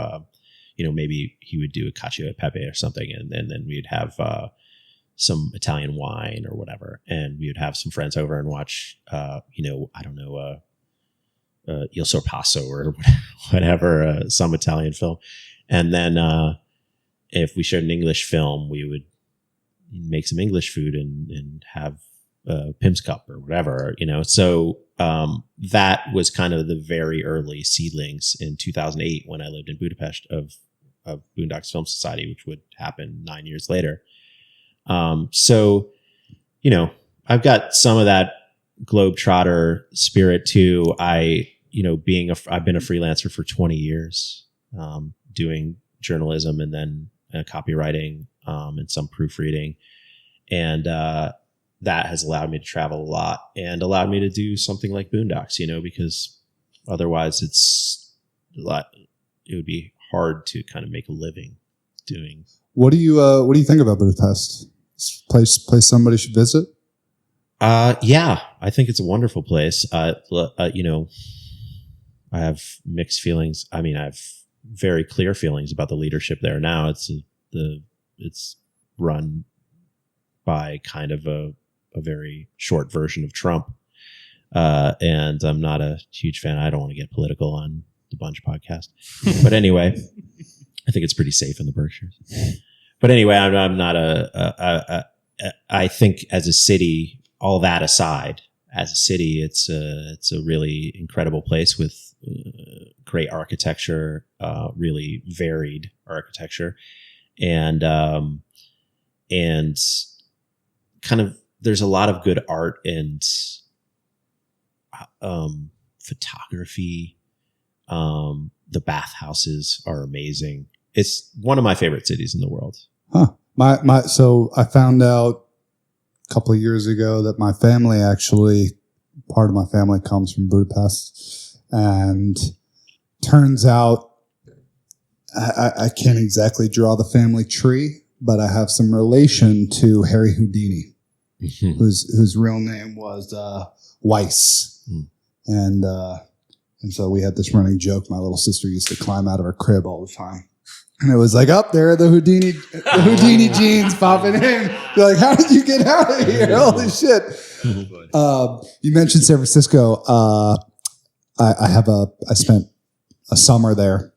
maybe he would do a cacio e pepe or something, and then we'd have some Italian wine or whatever, and we would have some friends over and watch, I don't know, Il Sorpasso or whatever, some Italian film. And then if we showed an English film, we would make some English food and have Pim's Cup or whatever, So that was kind of the very early seedlings in 2008 when I lived in Budapest of Boondocks Film Society, which would happen 9 years later. So, I've got some of that globetrotter spirit too. I've been a freelancer for 20 years, doing journalism and then copywriting, and some proofreading. And, that has allowed me to travel a lot and allowed me to do something like Boondocks, because otherwise it would be hard to kind of make a living doing. What do you think about Budapest? Place somebody should visit? Yeah, I think it's a wonderful place. I have mixed feelings. I mean, I have very clear feelings about the leadership there now. It's run by kind of a very short version of Trump. And I'm not a huge fan. I don't want to get political on the Bunch podcast, but anyway, I think it's pretty safe in the Berkshires. But anyway, I'm not I think as a city, all that aside, as a city, it's a really incredible place with great architecture, really varied architecture, and kind of there's a lot of good art and photography. The bathhouses are amazing. It's one of my favorite cities in the world. Huh. So I found out a couple of years ago that my family part of my family comes from Budapest, and turns out I can't exactly draw the family tree, but I have some relation to Harry Houdini, whose real name was Weiss. And so we had this running joke. My little sister used to climb out of her crib all the time. And it was like, there are the Houdini genes popping in. You're like, how did you get out of here? Holy shit. You mentioned San Francisco. I spent a summer there,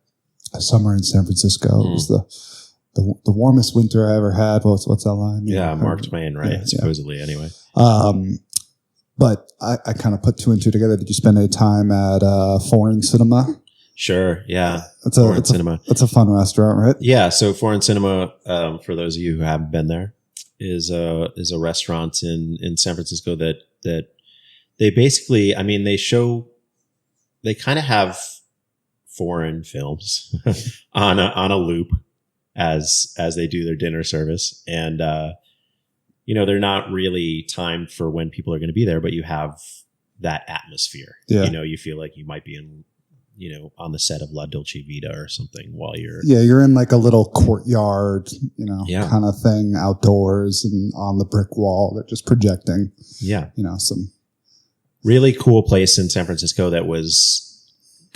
a summer in San Francisco. It was the warmest winter I ever had. What's that line? Yeah, Mark Twain, right? Supposedly, anyway. But I kind of put two and two together. Did you spend any time at Foreign Cinema? Sure. Yeah. Foreign Cinema. That's a fun restaurant, right? Yeah. So Foreign Cinema, for those of you who haven't been there, is a restaurant in San Francisco that they basically, they kind of have foreign films on a loop as they do their dinner service. And, they're not really timed for when people are going to be there, but you have that atmosphere. Yeah. You feel like you might be in, on the set of La Dolce Vita or something while you're... Yeah, you're in like a little courtyard, kind of thing outdoors and on the brick wall. They're just projecting, some... Really cool place in San Francisco that was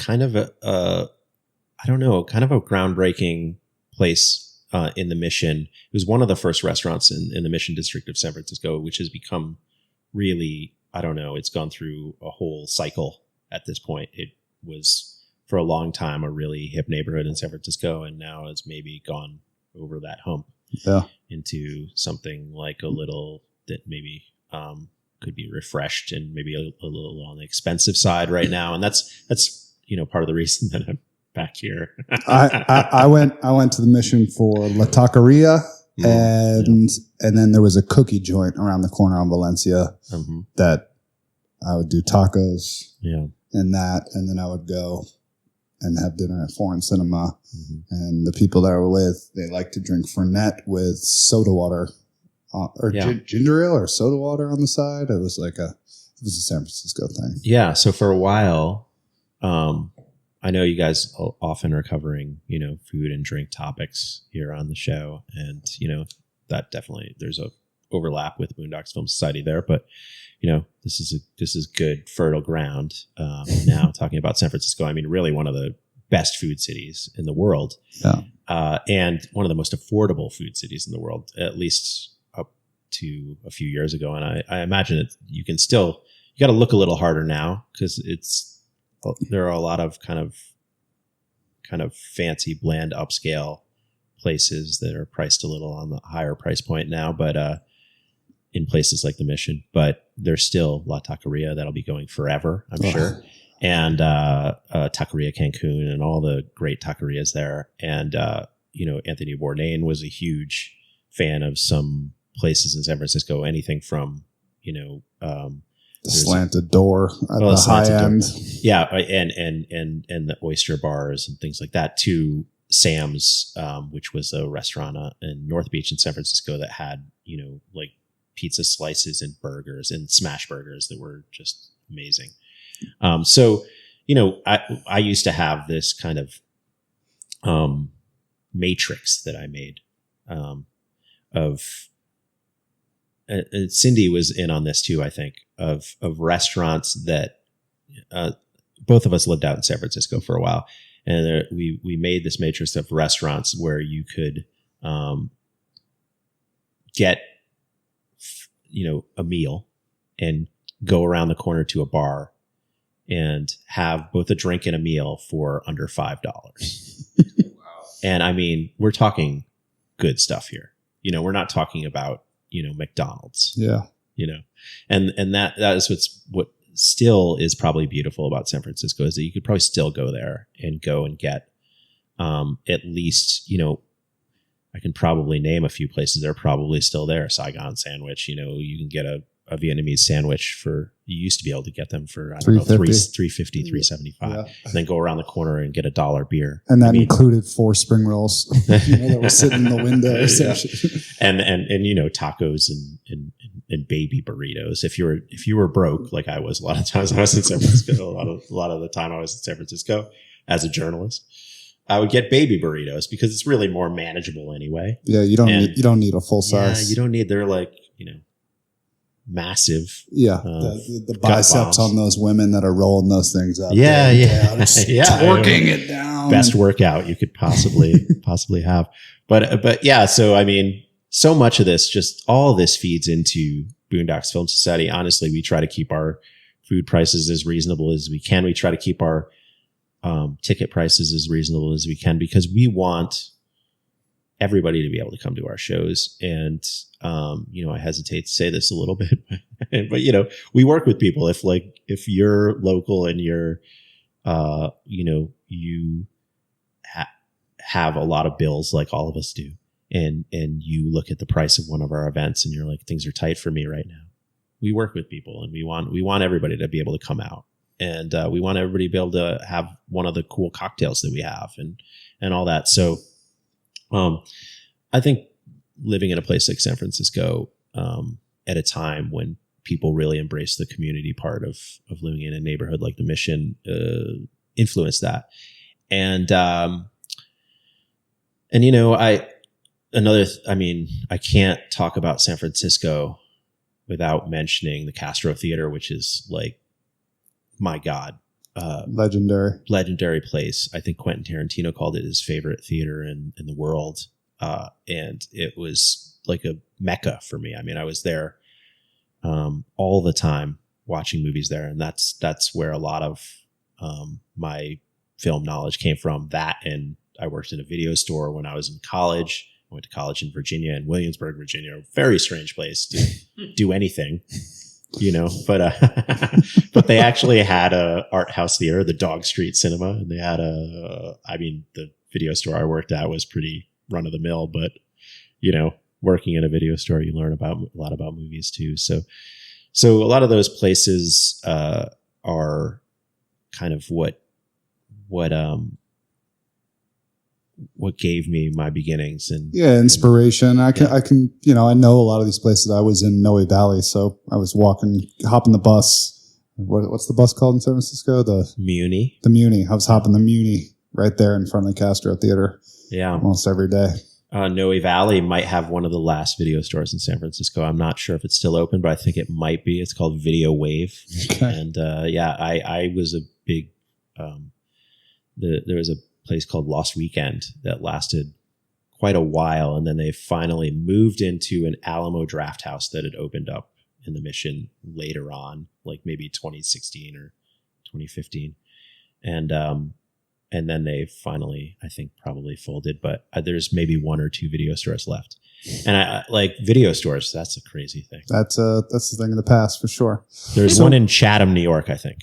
kind of I don't know, kind of a groundbreaking place in the Mission. It was one of the first restaurants in the Mission District of San Francisco, which has become really, I don't know, it's gone through a whole cycle at this point. It was for a long time a really hip neighborhood in San Francisco, and now it's maybe gone over that hump into something like a little that maybe could be refreshed and maybe a little on the expensive side right now. And that's part of the reason that I'm back here. I went to the Mission for La Taqueria, and then there was a cookie joint around the corner on Valencia that I would do tacos and that, and then I would go and have dinner at Foreign Cinema. And the people that I were with, they like to drink Fernet with soda water ginger ale or soda water on the side. It was a San Francisco thing. Yeah. So for a while, I know you guys often are covering, food and drink topics here on the show. And, that definitely, there's a overlap with Boondocks Film Society there, but this is good fertile ground. Now talking about San Francisco, I mean, really one of the best food cities in the world. And one of the most affordable food cities in the world, at least up to a few years ago. And I imagine you got to look a little harder now, because there are a lot of kind of fancy, bland, upscale places that are priced a little on the higher price point now, but in places like the Mission. But there's still La Taqueria that'll be going forever, I'm sure, and Taqueria Cancun and all the great taquerias there. And Anthony Bourdain was a huge fan of some places in San Francisco. Anything from the slanted door at the high end. Yeah. And the oyster bars and things like that, to Sam's, which was a restaurant in North Beach in San Francisco that had, like pizza slices and burgers and smash burgers that were just amazing. So, I used to have this kind of matrix that I made of, and Cindy was in on this too, I think, of restaurants that both of us lived out in San Francisco for a while. And we made this matrix of restaurants where you could get, a meal and go around the corner to a bar and have both a drink and a meal for under $5. Wow. And I mean, we're talking good stuff here. We're not talking about, McDonald's. Yeah. And that is what still is probably beautiful about San Francisco, is that you could probably still go there and get at least, I can probably name a few places that are probably still there. Saigon sandwich, you can get a Vietnamese sandwich you used to be able to get them for, I don't know, $3.50, $3.75, and then go around the corner and get $1 beer. And that included 4 spring rolls, that were sitting in the window. And tacos and baby burritos. If you were broke, like I was, a lot of times I was in San Francisco, a lot of the time I was in San Francisco as a journalist, I would get baby burritos because it's really more manageable anyway. Yeah. You don't need a full size. Yeah, you don't need, they're like, massive. Yeah. The biceps on those women that are rolling those things up. Yeah. Torquing it down. Best workout you could possibly have. But yeah, so I mean, so much of this, just all this feeds into Boondocks Film Society. Honestly, we try to keep our food prices as reasonable as we can. We try to keep our ticket prices as reasonable as we can, because we want everybody to be able to come to our shows. And, I hesitate to say this a little bit, but we work with people. If you're local and you're, you have a lot of bills like all of us do, and you look at the price of one of our events and you're like, things are tight for me right now. We work with people, and we want everybody to be able to come out, and we want everybody to be able to have one of the cool cocktails that we have and all that. So, I think living in a place like San Francisco, at a time when people really embrace the community part of living in a neighborhood like the Mission, influenced that. And I can't talk about San Francisco without mentioning the Castro Theater, which is like, my God, legendary place. I think Quentin Tarantino called it his favorite theater in the world. And it was like a mecca for me. I mean, I was there all the time watching movies there. And that's where a lot of my film knowledge came from. That, and I worked in a video store when I was in college. I went to college in Virginia, in Williamsburg, Virginia, a very strange place to do anything. But they actually had a art house theater, the Dog Street Cinema, and they had the video store I worked at was pretty run of the mill, but working in a video store, you learn a lot about movies too. So a lot of those places are kind of what gave me my beginnings and inspiration. I know a lot of these places. I was in Noe Valley, so I was hopping the bus. What's the bus called in San Francisco? The Muni. The Muni. I was hopping the Muni right there in front of the Castro Theater. Yeah, almost every day. Noe Valley might have one of the last video stores in San Francisco. I'm not sure if it's still open, but I think it might be. It's called Video Wave. Okay. And I was a big. There was a place called Lost Weekend that lasted quite a while, and then they finally moved into an Alamo Draft House that had opened up in the Mission later on, like maybe 2016 or 2015, and then they finally, I think, probably folded. But there's maybe one or two video stores left, and I like video stores. That's a crazy thing. That's the thing of the past for sure. There's one in Chatham, New York, I think.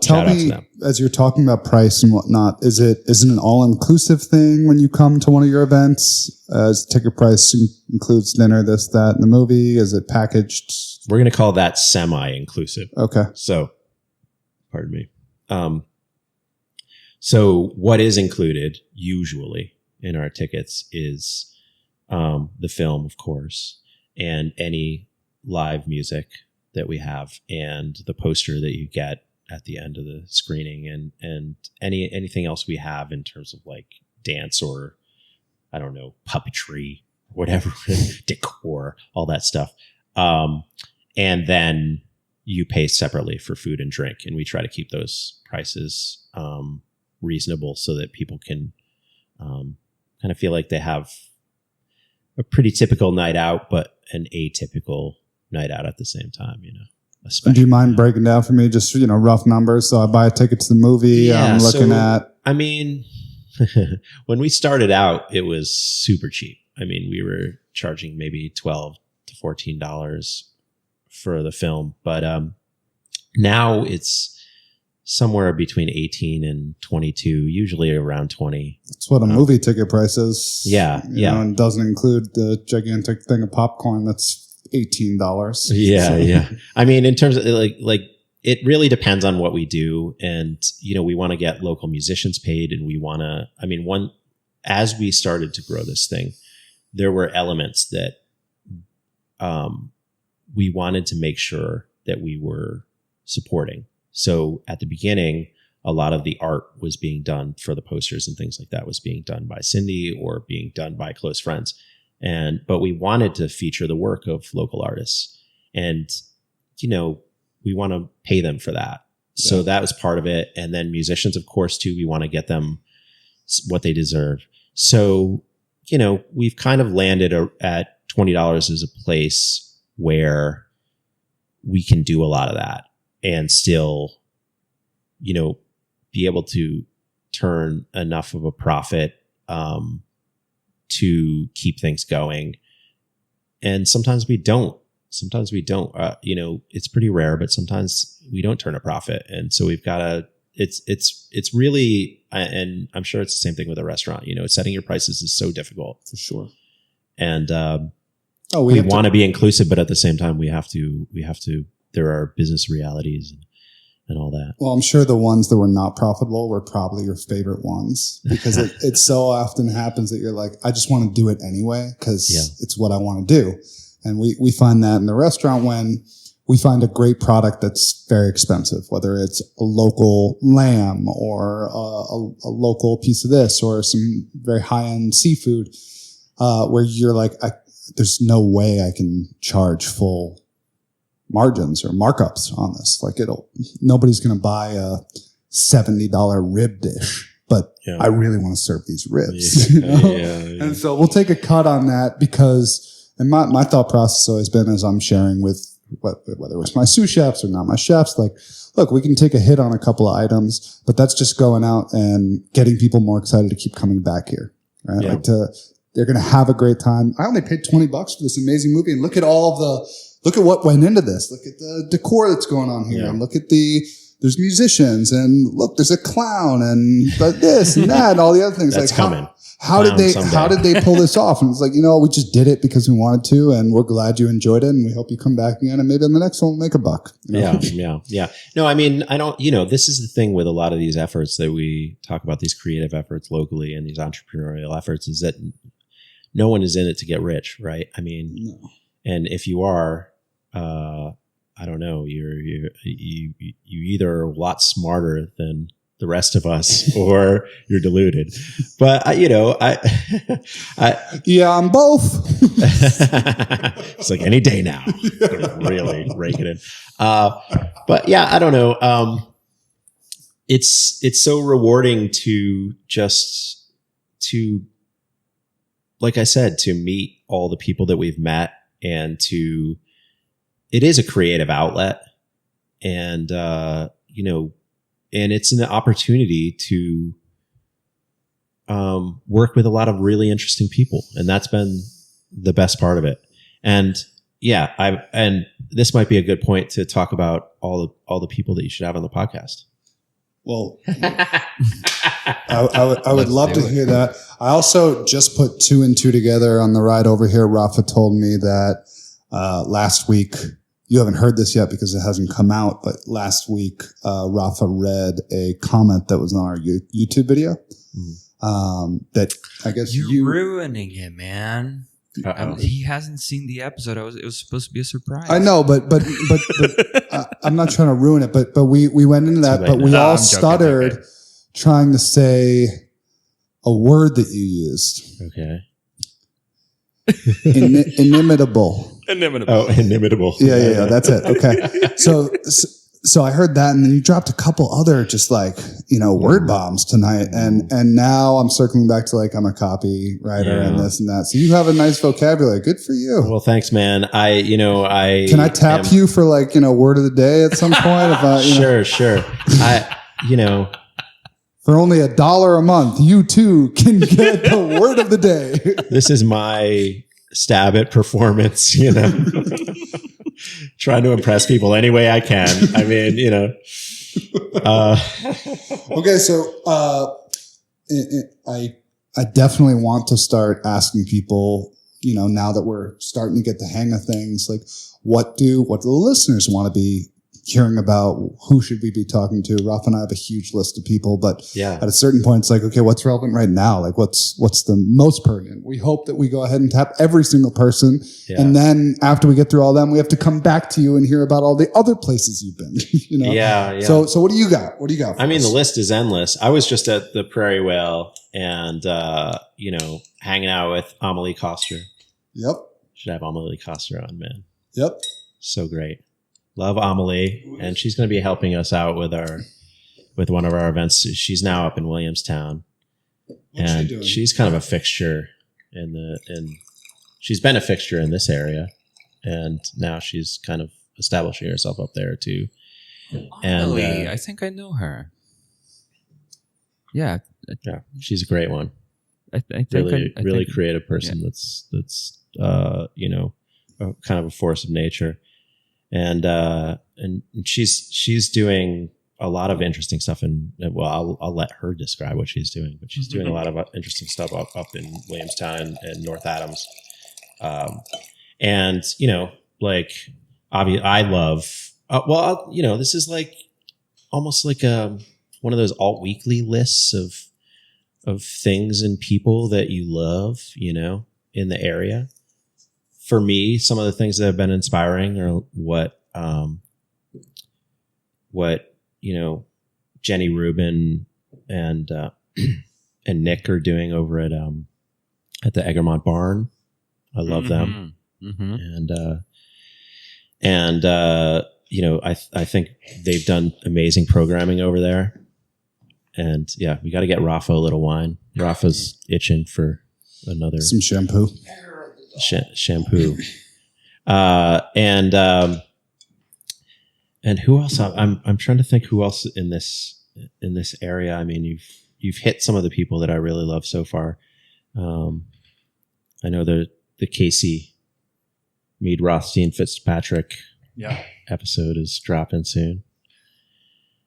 Tell me, as you're talking about price and whatnot, is it an all-inclusive thing when you come to one of your events? Ticket price includes dinner, this, that, and the movie? Is it packaged? We're going to call that semi-inclusive. Okay. So, pardon me. So what is included usually in our tickets is the film, of course, and any live music that we have, and the poster that you get at the end of the screening, and anything else we have in terms of like dance or, I don't know, puppetry, whatever, decor, all that stuff. And then you pay separately for food and drink. And we try to keep those prices reasonable so that people can kind of feel like they have a pretty typical night out, but an atypical night out at the same time, Do you mind breaking down for me just, rough numbers? So I buy a ticket to the movie. I'm looking at. I mean, when we started out, it was super cheap. I mean, we were charging maybe $12 to $14 for the film, but now it's somewhere between 18 and 22, usually around 20. That's what a movie ticket price is. Yeah. And doesn't include the gigantic thing of popcorn that's $18. Yeah. I mean, in terms of like it really depends on what we do. And, we want to get local musicians paid, and we want to, as we started to grow this thing, there were elements that we wanted to make sure that we were supporting. So at the beginning, a lot of the art was being done for the posters and things like that was being done by Cindy or being done by close friends. But we wanted to feature the work of local artists, and, we want to pay them for that. Yeah. So that was part of it. And then musicians, of course, too, we want to get them what they deserve. So, we've kind of landed at $20 as a place where we can do a lot of that and still, be able to turn enough of a profit, to keep things going. And sometimes we don't. It's pretty rare, but sometimes we don't turn a profit. And so we've got to, it's really, and I'm sure it's the same thing with a restaurant, setting your prices is so difficult. For sure. And we want to be inclusive, but at the same time, we have to, there are business realities and all that. Well, I'm sure the ones that were not profitable were probably your favorite ones, because it so often happens that you're like, I just want to do it anyway because it's what I want to do. And we find that in the restaurant when we find a great product that's very expensive, whether it's a local lamb or a local piece of this or some very high-end seafood, where you're like, there's no way I can charge full margins or markups on this. Like nobody's going to buy $70 rib dish, but I really want to serve these ribs. And so we'll take a cut on that because, and my thought process has always been, as I'm sharing with whether it's my sous chefs or not my chefs, like, look, we can take a hit on a couple of items, but that's just going out and getting people more excited to keep coming back here, right? Yeah. They're going to have a great time. I only paid $20 for this amazing movie, and look at what went into this. Look at the decor that's going on here, and look at there's musicians, and look, there's a clown, and this and that, and all the other things. That's like coming. How did they pull this off? And it's like, we just did it because we wanted to, and we're glad you enjoyed it, and we hope you come back again, and maybe on the next one we'll make a buck. Yeah. No, I mean, I don't, this is the thing with a lot of these efforts that we talk about, these creative efforts locally and these entrepreneurial efforts, is that no one is in it to get rich, right? I mean, no. And if you are, I don't know, you either are a lot smarter than the rest of us, or you're deluded. But I'm both. It's like any day now. Really rake it in. But yeah, I don't know. It's so rewarding to like I said, to meet all the people that we've met, and it is a creative outlet, and and it's an opportunity to work with a lot of really interesting people, and that's been the best part of it. And and this might be a good point to talk about all the people that you should have on the podcast. Well, I would love to hear that. I also just put 2 and 2 together on the ride over here. Rafa told me that last week, you haven't heard this yet because it hasn't come out, but last week, Rafa read a comment that was on our YouTube video. That I guess you're ruining it, man. He hasn't seen the episode. It was supposed to be a surprise. I know, but I'm not trying to ruin it. But we went into that, but we all stuttered trying to say a word that you used. Okay. Inimitable. Inimitable. Oh, inimitable. Yeah. That's it. Okay. So I heard that, and then you dropped a couple other just like, word bombs tonight. And now I'm circling back to like, I'm a copywriter and this and that. So you have a nice vocabulary. Good for you. Well, thanks, man. Can I tap you for like, word of the day at some point? If Sure. For only $1 a month, you too can get the word of the day. This is my stab at performance, trying to impress people any way I can. I mean, Okay, so I definitely want to start asking people, now that we're starting to get the hang of things, like what do the listeners want to be hearing about? Who should we be talking to? Rafa and I have a huge list of people, but at a certain point, it's like, okay, what's relevant right now? Like what's the most pertinent? We hope that we go ahead and tap every single person. Yeah. And then after we get through all them, we have to come back to you and hear about all the other places you've been, Yeah. So what do you got? What do you got? I mean, the list is endless. I was just at the Prairie Whale and, hanging out with Amelie Coster. Yep. Should have Amelie Coster on, man. Yep. So great. Love Amelie, and she's going to be helping us out with one of our events. She's now up in Williamstown, and she's kind of a fixture she's been a fixture in this area, and now she's kind of establishing herself up there too. Amelie, and I think I know her. Yeah, she's a great one. I think really creative person. Yeah. That's kind of a force of nature. And she's doing a lot of interesting stuff I'll let her describe what she's doing, but she's doing a lot of interesting stuff up in Williamstown and North Adams. I love, this is like almost like one of those alt weekly lists of things and people that you love, in the area. For me, some of the things that have been inspiring are what Jenny Rubin and Nick are doing over at the Egremont Barn. I love them. Mm-hmm. And I think they've done amazing programming over there. And yeah, we got to get Rafa a little wine. Rafa's itching for another Some shampoo. Shampoo. And who else? I'm trying to think who else in this area. I mean, you've hit some of the people that I really love so far. I know the Casey Mead Rothstein Fitzpatrick episode is dropping soon.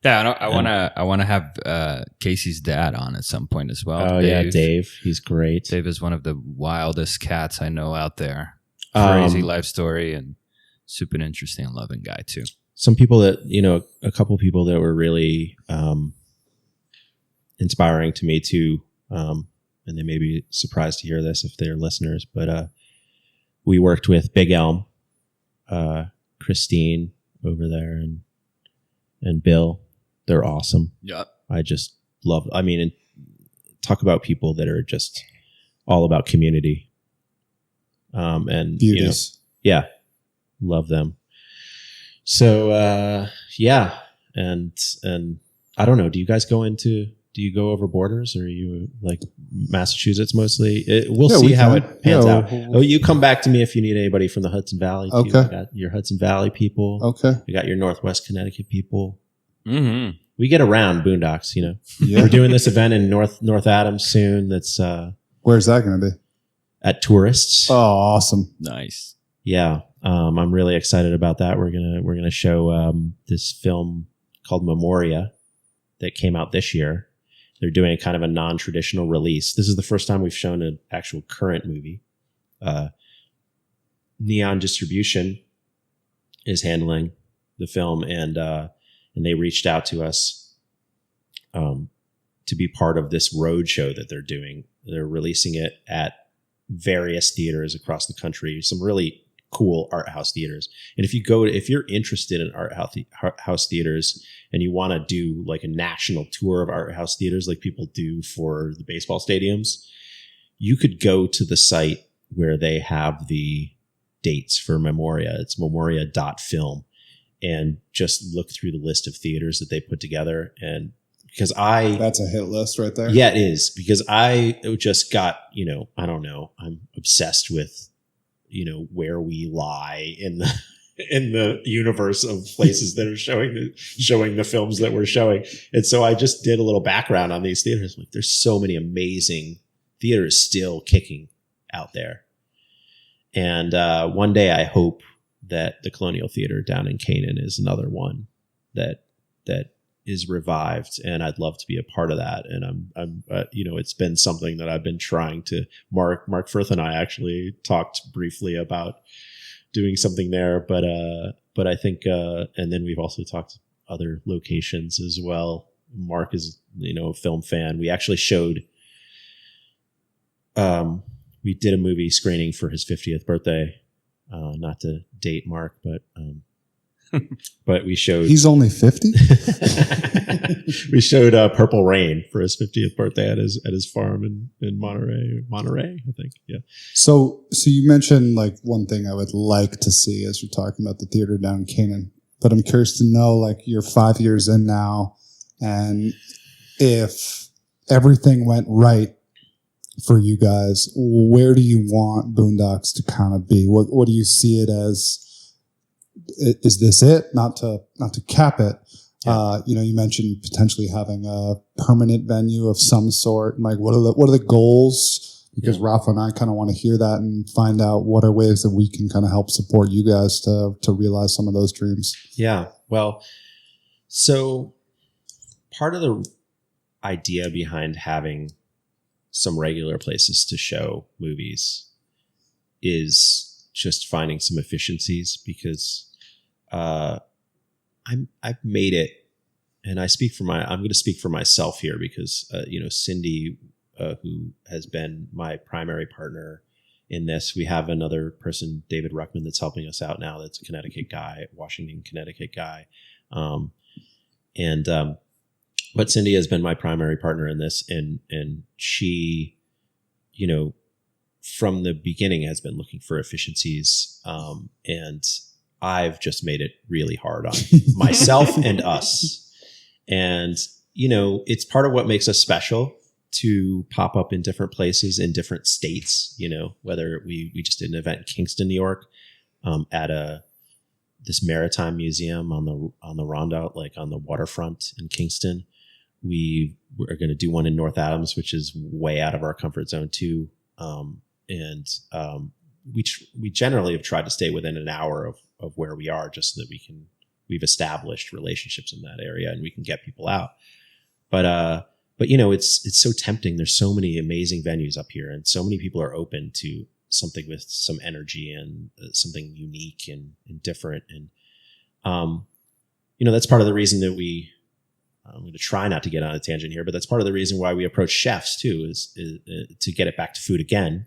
Yeah, I want to have Casey's dad on at some point as well. Oh, Dave. yeah, Dave. He's great. Dave is one of the wildest cats I know out there. Crazy life story and super interesting and loving guy too. Some people that, a couple people that were really inspiring to me too, and they may be surprised to hear this if they're listeners, but we worked with Big Elm, Christine over there, and Bill. They're awesome. Yeah. I just love, and talk about people that are just all about community. And Beauties. Love them. So, and I don't know, do you go over borders, or are you like Massachusetts mostly? We'll see how it pans out. You come back to me if you need anybody from the Hudson Valley. Okay. You got your Hudson Valley people. Okay. You got your Northwest Connecticut people. Mm-hmm. We get around Boondocks, Yeah. We're doing this event in North Adams soon. That's Where's that going to be? at Tourists. Oh, awesome. Nice. Yeah. I'm really excited about that. We're gonna show this film called Memoria that came out this year. They're doing a kind of a non-traditional release. This is the first time we've shown an actual current movie. Neon Distribution is handling the film, and they reached out to us to be part of this road show that they're doing. They're releasing it at various theaters across the country, some really cool art house theaters. And if you're interested in art house theaters and you want to do like a national tour of art house theaters like people do for the baseball stadiums, you could go to the site where they have the dates for Memoria. It's memoria.film, and just look through the list of theaters that they put together. And because that's a hit list right there. Yeah, it is, because I just got, I don't know, I'm obsessed with, where we lie in the universe of places that are showing the films that we're showing. And so I just did a little background on these theaters. Like, there's so many amazing theaters still kicking out there. And one day I hope that the Colonial Theater down in Canaan is another one that is revived, and I'd love to be a part of that. And I'm it's been something that I've been trying to. Mark Firth and I actually talked briefly about doing something there, but I think, and then we've also talked other locations as well. Mark is, a film fan. We actually showed, we did a movie screening for his 50th birthday. Not to date Mark, but we showed. He's only 50. We showed Purple Rain for his 50th birthday at his farm in Monterey, I think. Yeah. So you mentioned like one thing I would like to see as you're talking about the theater down in Canaan, but I'm curious to know, like, you're 5 years in now, and if everything went right for you guys, where do you want Boondocks to kind of be? What do you see it as? Is this it? Not to cap it. Yeah. You mentioned potentially having a permanent venue of some sort. And like, what are the goals? Because Rafa and I kind of want to hear that and find out what are ways that we can kind of help support you guys to realize some of those dreams. Yeah. Well, so part of the idea behind having some regular places to show movies is just finding some efficiencies, because I've made it, and I'm going to speak for myself here, because Cindy, who has been my primary partner in this, we have another person, David Ruckman, that's helping us out now. That's a Connecticut guy, Washington, Connecticut guy, but Cindy has been my primary partner in this, and she, from the beginning has been looking for efficiencies, and I've just made it really hard on myself and us. And, it's part of what makes us special to pop up in different places in different states, whether we just did an event in Kingston, New York, at this maritime museum on the Rondout, like on the waterfront in Kingston. We are going to do one in North Adams, which is way out of our comfort zone too. We generally have tried to stay within an hour of where we are, just so that we've established relationships in that area and we can get people out. But it's so tempting. There's so many amazing venues up here, and so many people are open to something with some energy and something unique and different. And, that's part of the reason that I'm going to try not to get on a tangent here, but that's part of the reason why we approach chefs too, is to get it back to food again,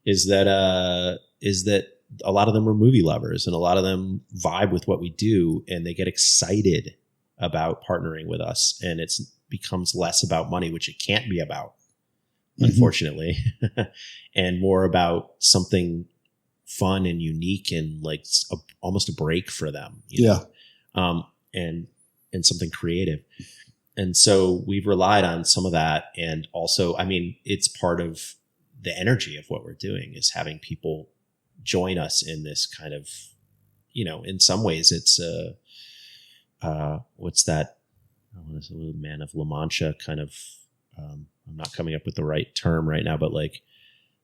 is that a lot of them are movie lovers, and a lot of them vibe with what we do, and they get excited about partnering with us. And it becomes less about money, which it can't be about, unfortunately, and more about something fun and unique and like almost a break for them. And something creative. And so we've relied on some of that. And also, it's part of the energy of what we're doing, is having people join us in this kind of, in some ways it's what's that? I want to say Man of La Mancha kind of, I'm not coming up with the right term right now, but like,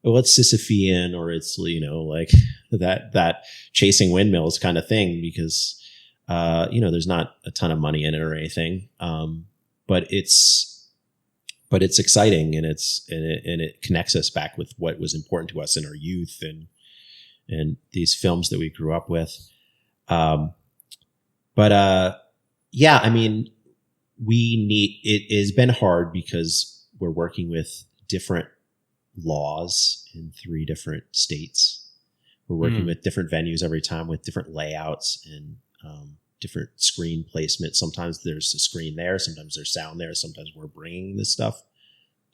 it's Sisyphean, or it's, like that chasing windmills kind of thing, because, there's not a ton of money in it or anything. But it's exciting, and it connects us back with what was important to us in our youth and these films that we grew up with. It has been hard because we're working with different laws in 3 different states. We're working with different venues every time, with different layouts and different screen placement. Sometimes there's a screen there, sometimes there's sound there, sometimes we're bringing this stuff.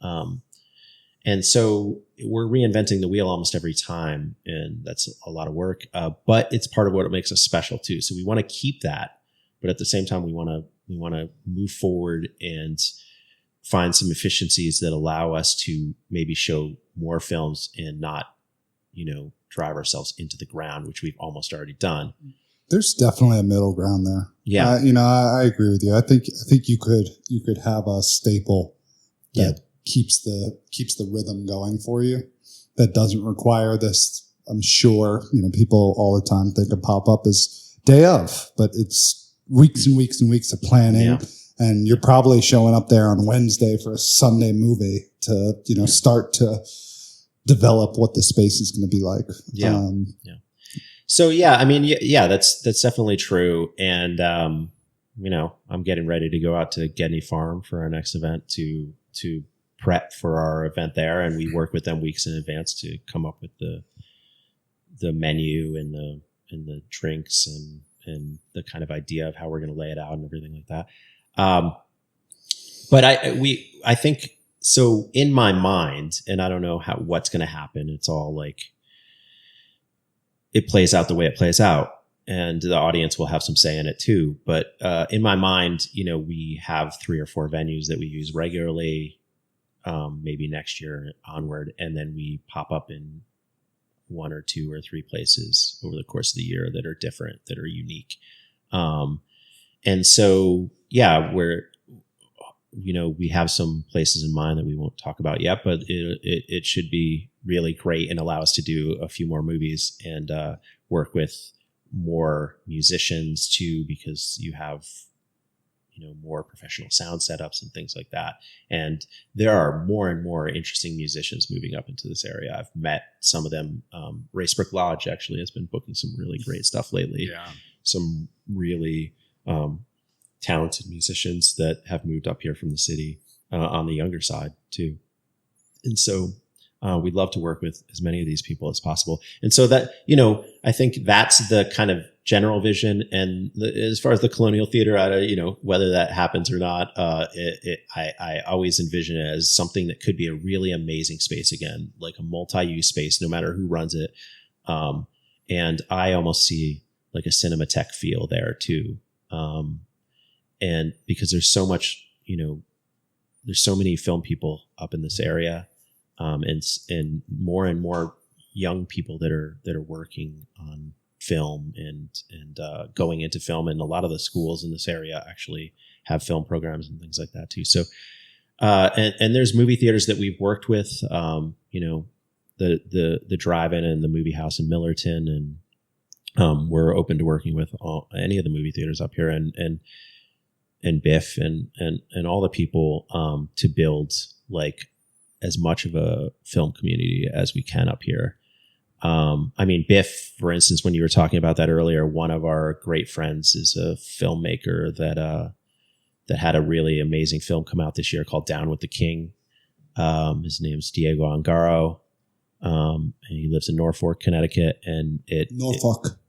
And so we're reinventing the wheel almost every time, and that's a lot of work. But it's part of what makes us special too. So we want to keep that, but at the same time, we want to move forward and find some efficiencies that allow us to maybe show more films and not, drive ourselves into the ground, which we've almost already done. There's definitely a middle ground there. Yeah. I agree with you. I think you could have a staple that keeps the rhythm going for you, that doesn't require this. I'm sure, people all the time think a pop-up is day of, but it's weeks and weeks and weeks of planning. Yeah. And you're probably showing up there on Wednesday for a Sunday movie to, start to develop what the space is going to be like. Yeah. So that's definitely true. And, I'm getting ready to go out to Gedney Farm for our next event to prep for our event there. And we work with them weeks in advance to come up with the menu and the drinks and the kind of idea of how we're going to lay it out and everything like that. But I think, so in my mind, and I don't know what's going to happen. It's all like, it plays out the way it plays out, and the audience will have some say in it too. But, in my mind, we have 3 or 4 venues that we use regularly, maybe next year onward. And then we pop up in 1 or 2 or 3 places over the course of the year that are different, that are unique. And so, we have some places in mind that we won't talk about yet, but it should be really great and allow us to do a few more movies and work with more musicians too, because you have, more professional sound setups and things like that. And there are more and more interesting musicians moving up into this area. I've met some of them. Racebrick Lodge actually has been booking some really great stuff lately. Yeah. Some really talented musicians that have moved up here from the city on the younger side too. And so we'd love to work with as many of these people as possible. And so that, I think that's the kind of general vision. And as far as the Colonial Theater, whether that happens or not, I always envision it as something that could be a really amazing space again, like a multi-use space, no matter who runs it. And I almost see like a Cinematheque feel there too. And because there's so much there's so many film people up in this area, and more young people that are working on film and going into film, and a lot of the schools in this area actually have film programs and things like that too. So, and there's movie theaters that we've worked with, the Drive-In and the Movie House in Millerton, and we're open to working with any of the movie theaters up here, and Biff and all the people to build like as much of a film community as we can up here. I mean, Biff, for instance, when you were talking about that earlier, one of our great friends is a filmmaker that had a really amazing film come out this year called Down with the King. His name's Diego Angaro. And he lives in Norfolk, Connecticut, Norfolk.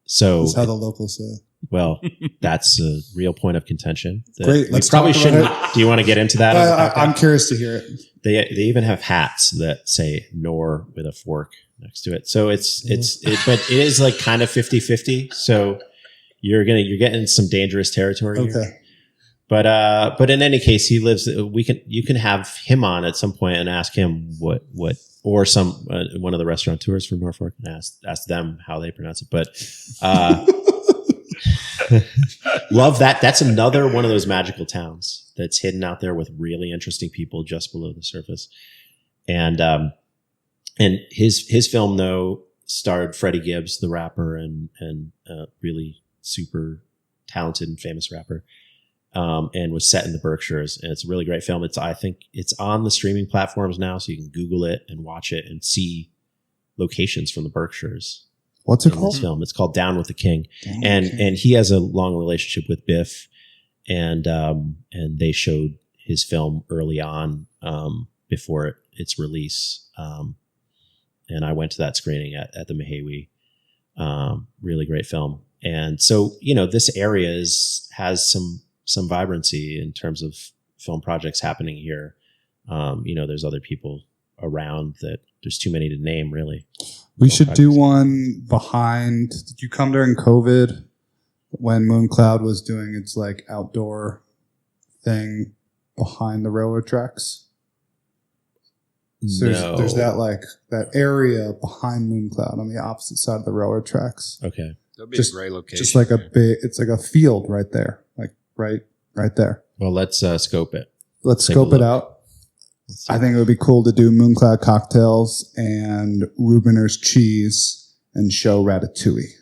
So that's how the locals say. Well, that's a real point of contention. Great. Let's probably talk about shouldn't. Do you want to get into that? I'm curious to hear it. They even have hats that say "Nor" with a fork next to it. So but it is like kind of 50-50. So you're getting some dangerous territory. Okay. Here. But in any case, he lives. You can have him on at some point and ask him what or one of the restaurateurs from Norfolk and ask them how they pronounce it. But love that. That's another one of those magical towns that's hidden out there with really interesting people just below the surface. And his film though starred Freddie Gibbs, the rapper, and really super talented and famous rapper. And was set in the Berkshires, and it's a really great film. I think it's on the streaming platforms now, so you can Google it and watch it and see locations from the Berkshires. What's it called? This film. It's called Down with the King, and he has a long relationship with Biff, and they showed his film early on before its release, and I went to that screening at the Mahawi. Really great film, and so this area has some vibrancy in terms of film projects happening here. There's other people around that there's too many to name, really. We should do one behind. Did you come during COVID when Mooncloud was doing its like outdoor thing behind the railroad tracks? So No. there's that area behind Mooncloud on the opposite side of the railroad tracks. Okay. That'd be a great location. Just like it's like a field right there. Like right there. Well, let's scope it. Let's Take a scope it look. out. I think it would be cool to do Mooncloud cocktails and Rubener's cheese and show Ratatouille,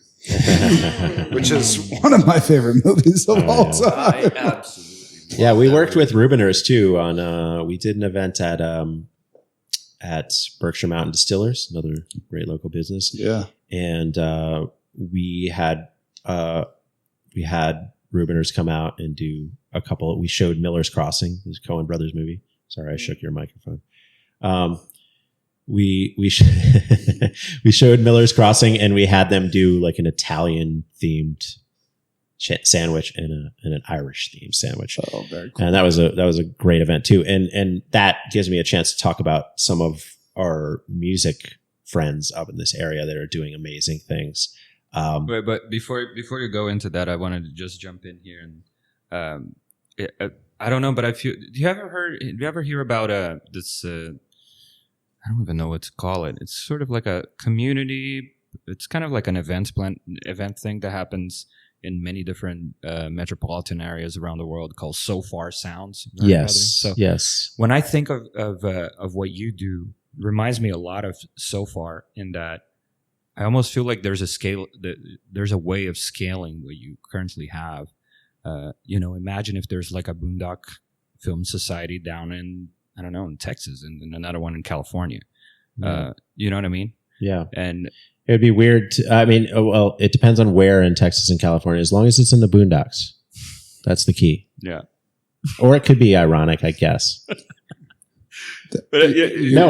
which is one of my favorite movies of all time. I absolutely. Yeah, we worked with Rubeners too on. We did an event at Berkshire Mountain Distillers, another great local business. Yeah, and we had Rubeners come out and do a couple. We showed Miller's Crossing, the Coen Brothers movie. Sorry, I shook your microphone. We showed Miller's Crossing, and we had them do like an Italian themed sandwich and an Irish themed sandwich. Oh, very cool. And that was a great event too. And that gives me a chance to talk about some of our music friends up in this area that are doing amazing things. Wait, but before you go into that, I wanted to just jump in here and I don't know, but do you ever hear about this? I don't even know what to call it. It's sort of like a community. It's kind of like an event thing that happens in many different metropolitan areas around the world called So Far Sounds. Yes. So yes. when I think of what you do, it reminds me a lot of So Far in that I almost feel like there's a way of scaling what you currently have. Imagine if there's like a Boondock Film Society down in, I don't know, in Texas and another one in California. You know what I mean? Yeah. And it would be weird. It depends on where in Texas and California, as long as it's in the Boondocks. That's the key. yeah. Or it could be ironic, I guess. But No,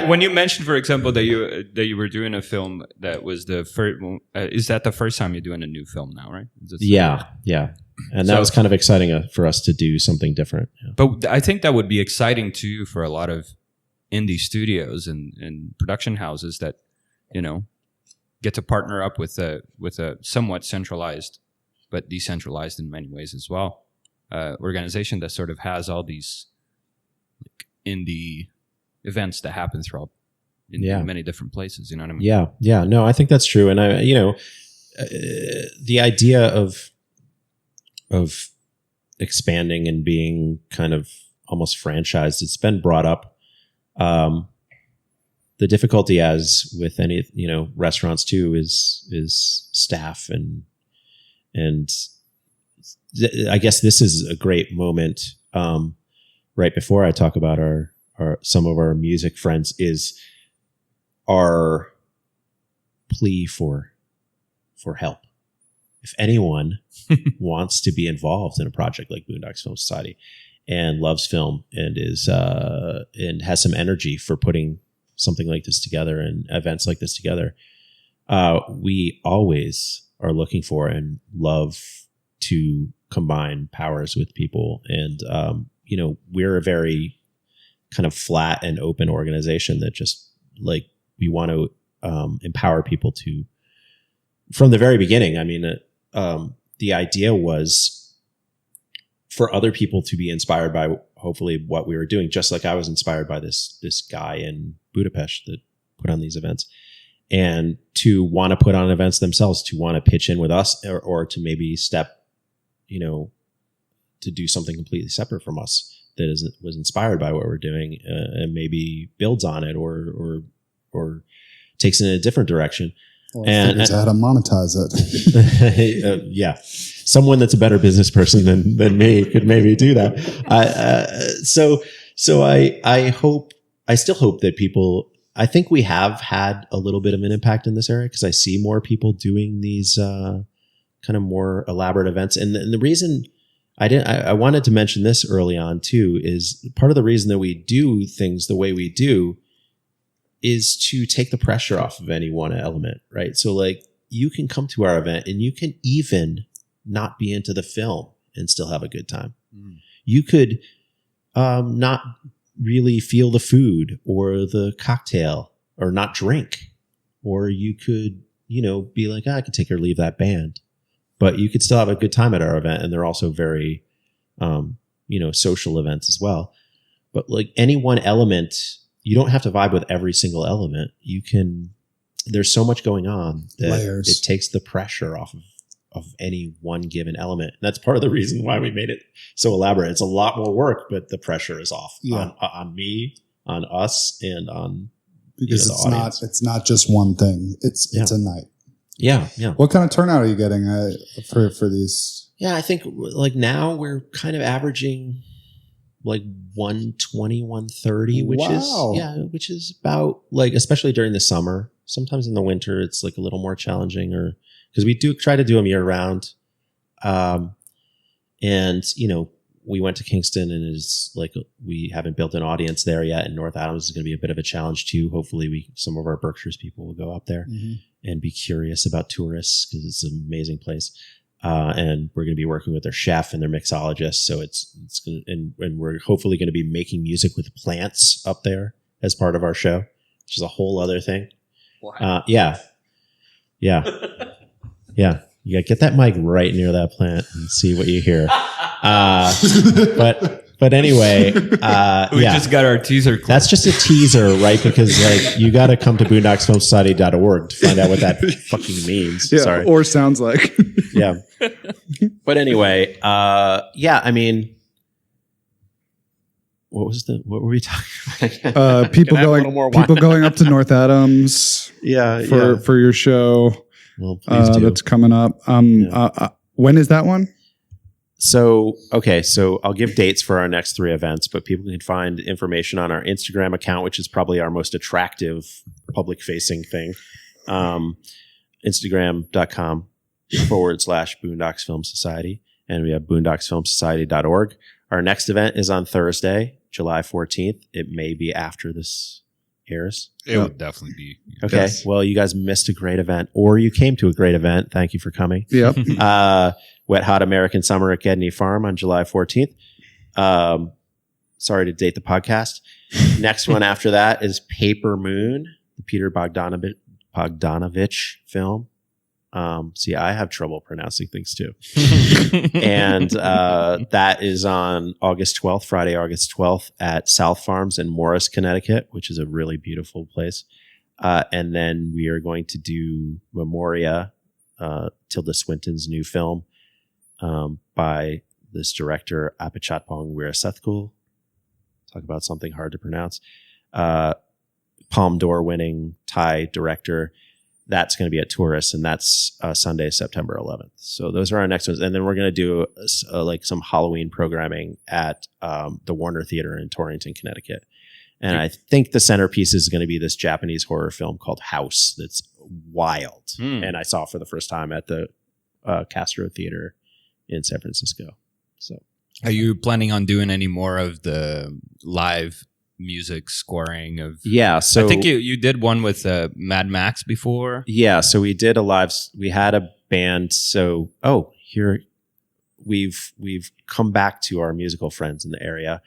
when you mentioned, for example, that you were doing a film that was the first, is that the first time you're doing a new film now, right? Yeah. And that was kind of exciting for us to do something different. Yeah. But I think that would be exciting too for a lot of indie studios and production houses that, get to partner up with a somewhat centralized, but decentralized in many ways as well, organization that sort of has all these like indie events that happen throughout in many different places. You know what I mean? Yeah. No, I think that's true. And the idea of expanding and being kind of almost franchised, it's been brought up. The difficulty, as with any restaurants too, is staff, and I guess this is a great moment. Right before I talk about our some of our music friends, is our plea for help. If anyone wants to be involved in a project like Boondocks Film Society and loves film and is and has some energy for putting something like this together and events like this together, we always are looking for and love to combine powers with people. And we're a very kind of flat and open organization that just like we want to empower people to. From the very beginning, I mean, the idea was for other people to be inspired by hopefully what we were doing, just like I was inspired by this guy in Budapest that put on these events, and to want to put on events themselves, to want to pitch in with us, or to maybe step, to do something completely separate from us that was inspired by what we're doing, and maybe builds on it or takes it in a different direction. And figures out how to monetize it. Yeah, someone that's a better business person than me could maybe do that. So I still hope that people. I think we have had a little bit of an impact in this area because I see more people doing these kind of more elaborate events, and the reason I wanted to mention this early on too is part of the reason that we do things the way we do is to take the pressure off of any one element, right? So like you can come to our event and you can even not be into the film and still have a good time. Mm. You could not really feel the food or the cocktail or not drink, or you could, be like, I could take or leave that band, but you could still have a good time at our event. And they're also very, social events as well. But like any one element, you don't have to vibe with every single element. There's so much going on that layers. It takes the pressure off of any one given element. And that's part of the reason why we made it so elaborate. It's a lot more work, but the pressure is off on me, on us, and on because it's not just one thing. It's a night. Yeah. What kind of turnout are you getting for these? Yeah, I think like now we're kind of averaging like 120, 130, which is about like, especially during the summer. Sometimes in the winter, it's like a little more challenging, or because we do try to do them year round. And we went to Kingston, and it's like we haven't built an audience there yet. And North Adams is going to be a bit of a challenge too. Hopefully, some of our Berkshires people will go up there and be curious about tourists because it's an amazing place. And we're going to be working with their chef and their mixologist. So it's going to, and we're hopefully going to be making music with plants up there as part of our show, which is a whole other thing. Wow. Yeah. You get that mic right near that plant and see what you hear. But anyway, we just got our teaser clip. That's just a teaser, right? Because like you got to come to boondocksfilmsociety.org to find out what that fucking means. Yeah, sorry. Or sounds like. Yeah. But anyway, I mean, what were we talking about? People going up to North Adams. For your show. Well, please do. That's coming up. When is that one? So I'll give dates for our next 3 events, but people can find information on our Instagram account, which is probably our most attractive public facing thing. Instagram.com/Boondocks Film Society. And we have boondocksfilmsociety.org. Our next event is on Thursday, July 14th. It may be after this airs. It would definitely be. Okay. Yes. Well, you guys missed a great event, or you came to a great event. Thank you for coming. Yep. Wet Hot American Summer at Gedney Farm on July 14th. Sorry to date the podcast. Next one after that is Paper Moon, the Peter Bogdanovich film See, I have trouble pronouncing things too. And that is on August 12th, Friday, August 12th at South Farms in Morris, Connecticut, which is a really beautiful place. And then we are going to do Memoria, Tilda Swinton's new film by this director, Apichatpong Weerasethakul. Talk about something hard to pronounce. Palme d'Or winning Thai director. That's going to be at Tourist, and that's Sunday, September 11th. So those are our next ones. And then we're going to do like some Halloween programming at the Warner Theater in Torrington, Connecticut. And I think the centerpiece is going to be this Japanese horror film called House that's wild. And I saw it for the first time at the Castro Theater in San Francisco. So, are you planning on doing any more of the live music scoring of? Yeah, so I think you did one with Mad Max before. Yeah, so we did we had a band. So here we've come back to our musical friends in the area.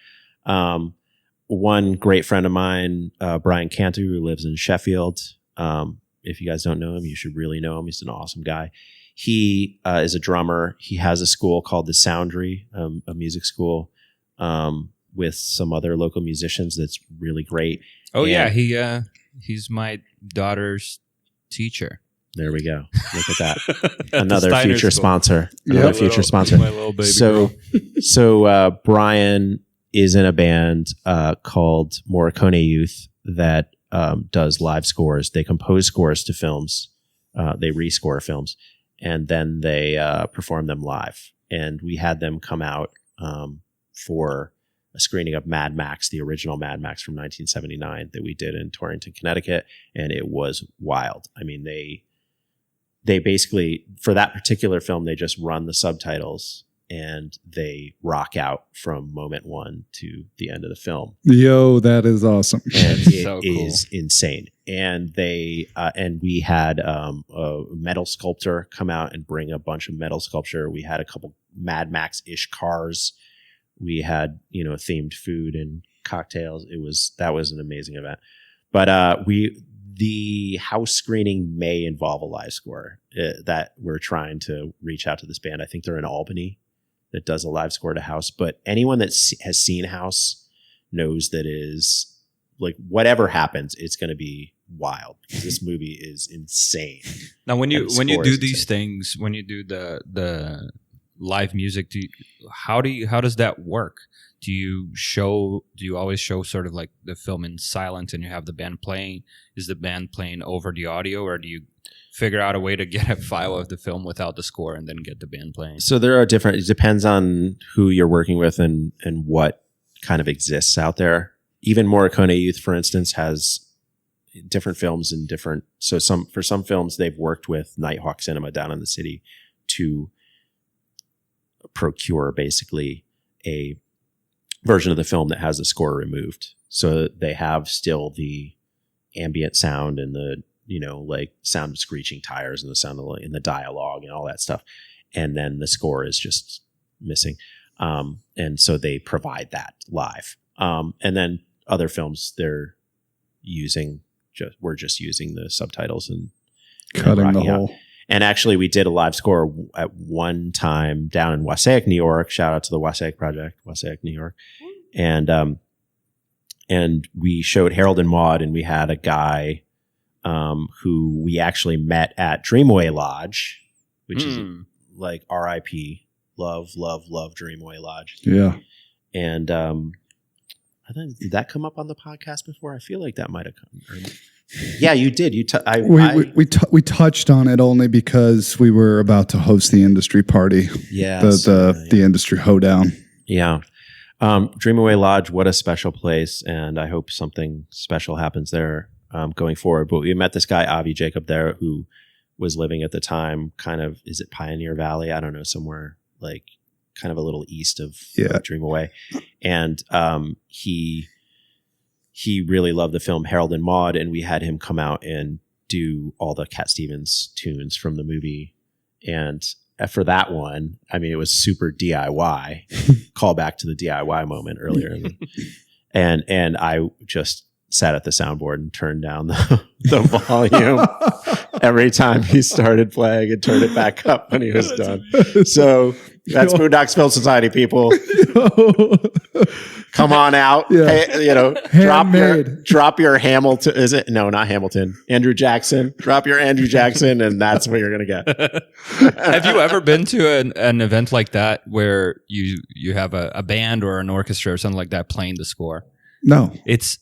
One great friend of mine, Brian Cantor, who lives in Sheffield. If you guys don't know him, you should really know him. He's an awesome guy. He is a drummer. He has a school called the Soundry, a music school, with some other local musicians. That's really great. Oh, and yeah, he's my daughter's teacher. There we go. Look at that. Another future school. Sponsor. Another future sponsor. My little baby girl. So Brian is in a band called Morricone Youth that does live scores. They compose scores to films. They rescore films, and then they perform them live. And we had them come out for a screening of Mad Max, the original Mad Max from 1979 that we did in Torrington, Connecticut, and it was wild. I mean, they basically, for that particular film, they just run the subtitles and they rock out from moment one to the end of the film. Yo, that is awesome. And it So is insane. And we had a metal sculptor come out and bring a bunch of metal sculpture. We had a couple Mad Max-ish cars. We had, themed food and cocktails. That was an amazing event. But the house screening may involve a live score that we're trying to reach out to this band. I think they're in Albany that does a live score to House. But anyone that has seen House knows that is like whatever happens, it's going to be wild. This movie is insane. Now, when you do these things, when you do the live music, how does that work? Do you always show sort of like the film in silent and you have the band playing? Is the band playing over the audio, or do you figure out a way to get a file of the film without the score and then get the band playing? So there are it depends on who you're working with and what kind of exists out there. Even Morricone Youth, for instance, has different films and different. So for some films, they've worked with Nighthawk Cinema down in the city to procure basically a version of the film that has the score removed. So they have still the ambient sound and the, like sound of screeching tires and the sound of in the dialogue and all that stuff. And then the score is just missing. And so they provide that live. And then other films, we're just using the subtitles and cutting the whole. And actually, we did a live score at one time down in Wassaic, New York. Shout out to the Wassaic Project, Wassaic, New York. And we showed Harold and Maude, and we had a guy who we actually met at Dreamaway Lodge, which is like R.I.P. Love, love, love Dreamaway Lodge. Yeah. And I think, did that come up on the podcast before? I feel like that might have come. Yeah, you did. We touched on it only because we were about to host the industry party. Yeah, the industry hoedown. Yeah, Dreamaway Lodge. What a special place, and I hope something special happens there going forward. But we met this guy Avi Jacob there, who was living at the time. Kind of, is it Pioneer Valley? I don't know, somewhere like kind of a little east of Dreamaway, and he really loved the film Harold and Maude, and we had him come out and do all the Cat Stevens tunes from the movie. And for that one, I mean, it was super DIY. Call back to the DIY moment earlier. And I just sat at the soundboard and turned down the volume every time he started playing and turned it back up when he was done. So that's Boondocks Film Society, people. Come on out. Yeah. Hey, drop your Hamilton. Is it? No, not Hamilton. Andrew Jackson. Drop your Andrew Jackson, and that's what you're going to get. Have you ever been to an event like that where you have a band or an orchestra or something like that playing the score? No. It's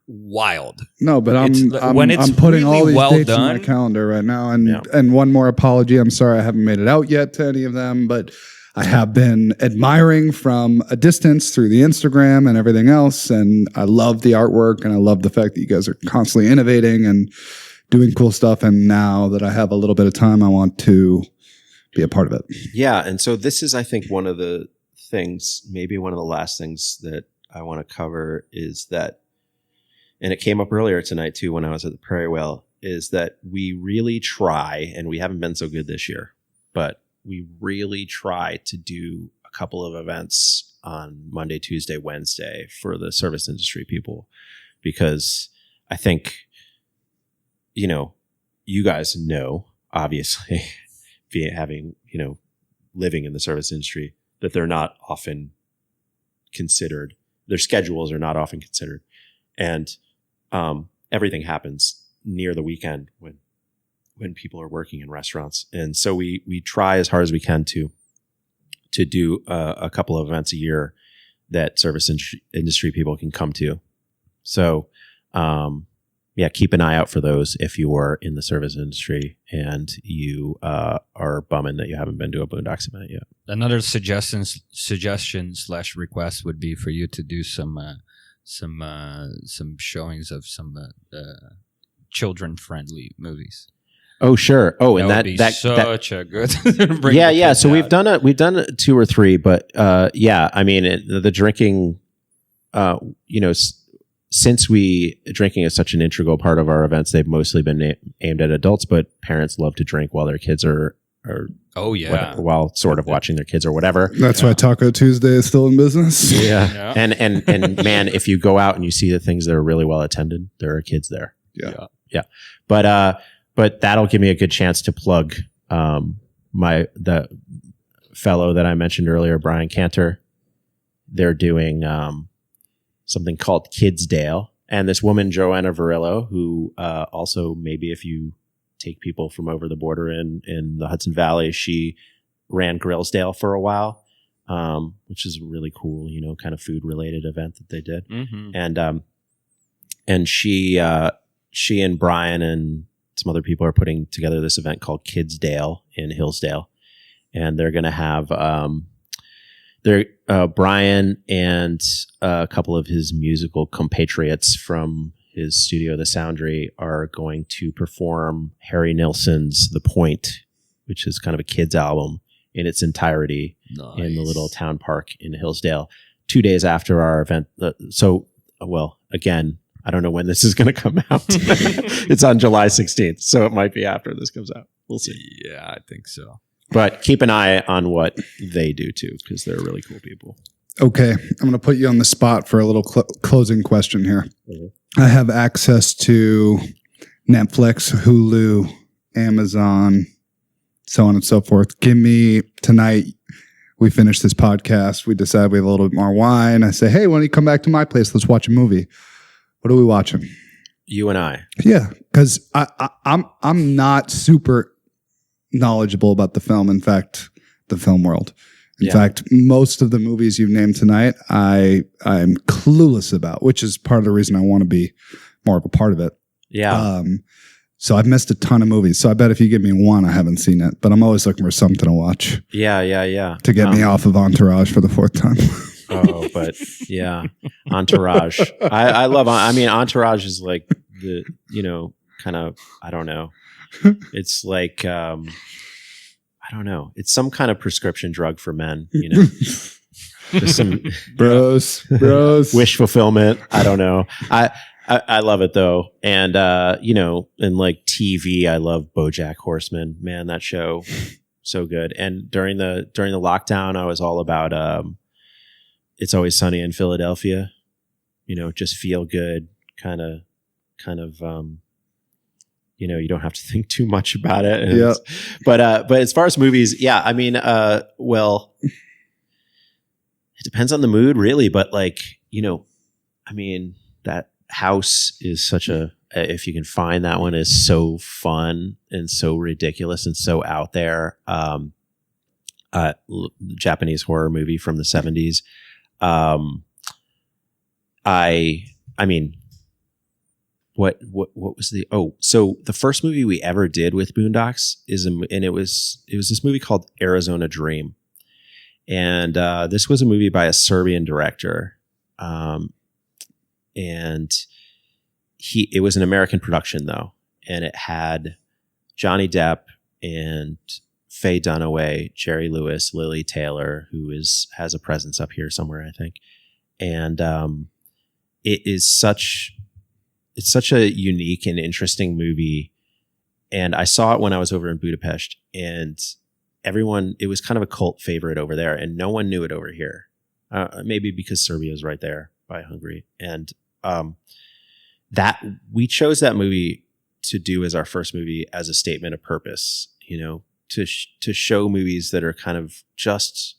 wild. No, but I'm putting all these dates in my calendar right now. And one more apology. I'm sorry I haven't made it out yet to any of them, but I have been admiring from a distance through the Instagram and everything else. And I love the artwork and I love the fact that you guys are constantly innovating and doing cool stuff. And now that I have a little bit of time, I want to be a part of it. Yeah. And so this is, I think, one of the things, maybe one of the last things that I want to cover is that, and it came up earlier tonight too when I was at the Prairie Well, is that we really try, and we haven't been so good this year, but we really try to do a couple of events on Monday, Tuesday, Wednesday for the service industry people, because I think, you guys know, obviously, having, living in the service industry, that they're not often considered. Their schedules are not often considered. And everything happens near the weekend when people are working in restaurants. And so we try as hard as we can to do a couple of events a year that service industry people can come to. So, keep an eye out for those if you are in the service industry and you are bumming that you haven't been to a Boondocks event yet. Another suggestion/request would be for you to do some showings of some children-friendly movies. Oh, sure. Oh, and that would be such a good. Yeah. So we've done 2 or 3, but I mean, the drinking, since drinking is such an integral part of our events, they've mostly been aimed at adults, but parents love to drink while their kids are while sort of watching their kids or whatever. That's why Taco Tuesday is still in business. Yeah. And man, if you go out and you see the things that are really well attended, there are kids there. Yeah. But that'll give me a good chance to plug the fellow that I mentioned earlier, Brian Cantor. They're doing something called Kidsdale, and this woman Joanna Varillo, who also, maybe if you take people from over the border in the Hudson Valley, she ran Grillsdale for a while, which is a really cool, kind of food related event that they did. Mm-hmm. And she and Brian and some other people are putting together this event called Kidsdale in Hillsdale, and they're going to have Brian and a couple of his musical compatriots from his studio, The Soundry, are going to perform Harry Nilsson's The Point, which is kind of a kids album in its entirety in the little town park in Hillsdale 2 days after our event. Again, I don't know when this is going to come out. It's on July 16th, so it might be after this comes out. We'll see. Yeah, I think so. But keep an eye on what they do too, because they're really cool people. Okay, I'm going to put you on the spot for a little closing question here. Mm-hmm. I have access to Netflix, Hulu, Amazon, so on and so forth. Give me tonight. We finish this podcast. We decide we have a little bit more wine. I say, hey, why don't you come back to my place? Let's watch a movie. What are we watching? You and I. Yeah, because I'm not super knowledgeable about the film. In fact, the film world. In fact, most of the movies you've named tonight, I'm clueless about, which is part of the reason I want to be more of a part of it. Yeah. So I've missed a ton of movies. So I bet if you give me one, I haven't seen it. But I'm always looking for something to watch. Yeah. To get me off of Entourage for the 4th time. Oh, but yeah, Entourage. I love. I mean, Entourage is like the kind of. I don't know. It's like. I don't know. It's some kind of prescription drug for men, Just some bros, wish fulfillment. I don't know. I love it though, and in like TV, I love BoJack Horseman. Man, that show so good. And during the lockdown, I was all about It's Always Sunny in Philadelphia. Just feel good, kind of you don't have to think too much about it. Yeah. But as far as movies, yeah, I mean, well, it depends on the mood, really. But like, I mean, that House is such if you can find that one, is so fun and so ridiculous and so out there. Japanese horror movie from the 70s. I mean, what was so the first movie we ever did with Boondocks it was this movie called Arizona Dream. And this was a movie by a Serbian director. And it was an American production though. And it had Johnny Depp and Faye Dunaway, Jerry Lewis, Lily Taylor, who has a presence up here somewhere, I think. And it's such a unique and interesting movie. And I saw it when I was over in Budapest, and it was kind of a cult favorite over there, and no one knew it over here. Maybe because Serbia is right there by Hungary. And that we chose that movie to do as our first movie as a statement of purpose, to show movies that are kind of just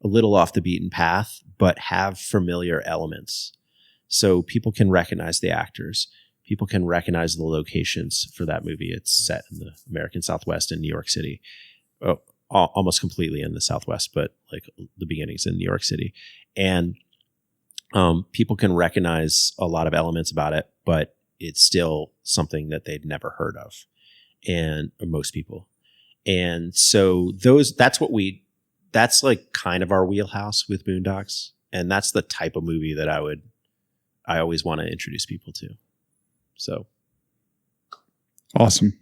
a little off the beaten path, but have familiar elements. So people can recognize the actors. People can recognize the locations for that movie. It's set in the American Southwest in New York City. Oh, almost completely in the Southwest, but like the beginnings in New York City. And people can recognize a lot of elements about it, but it's still something that they'd never heard of, and most people. And so that's like kind of our wheelhouse with Boondocks. And that's the type of movie that I always want to introduce people to. So. Awesome.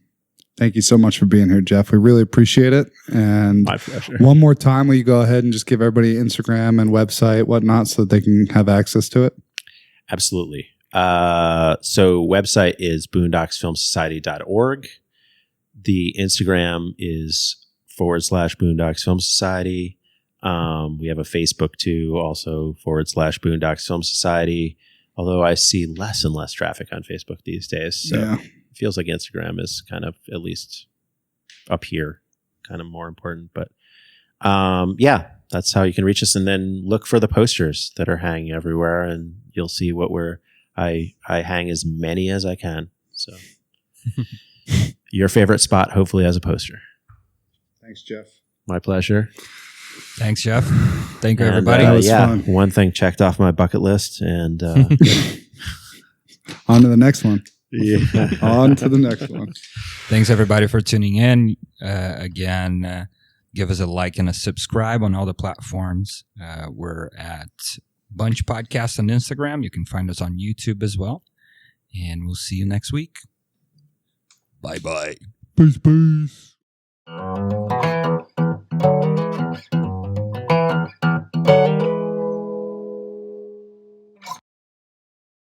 Thank you so much for being here, Jeff. We really appreciate it. And my pleasure. One more time, will you go ahead and just give everybody Instagram and website, whatnot, so that they can have access to it? Absolutely. So website is boondocksfilmsociety.org. The Instagram is /Boondocks Film Society. We have a Facebook too, also /Boondocks Film Society. Although I see less and less traffic on Facebook these days. So it feels like Instagram is kind of, at least up here, kind of more important. But that's how you can reach us. And then look for the posters that are hanging everywhere, and you'll see I hang as many as I can. So your favorite spot hopefully has a poster. Thanks, Jeff. My pleasure. Thanks, Jeff. Thank you, everybody. Fun. One thing checked off my bucket list, and on to the next one. Yeah, on to the next one. Thanks, everybody, for tuning in. Again, give us a like and a subscribe on all the platforms. We're at Bunch Podcast on Instagram. You can find us on YouTube as well. And we'll see you next week. Bye-bye. Peace, peace.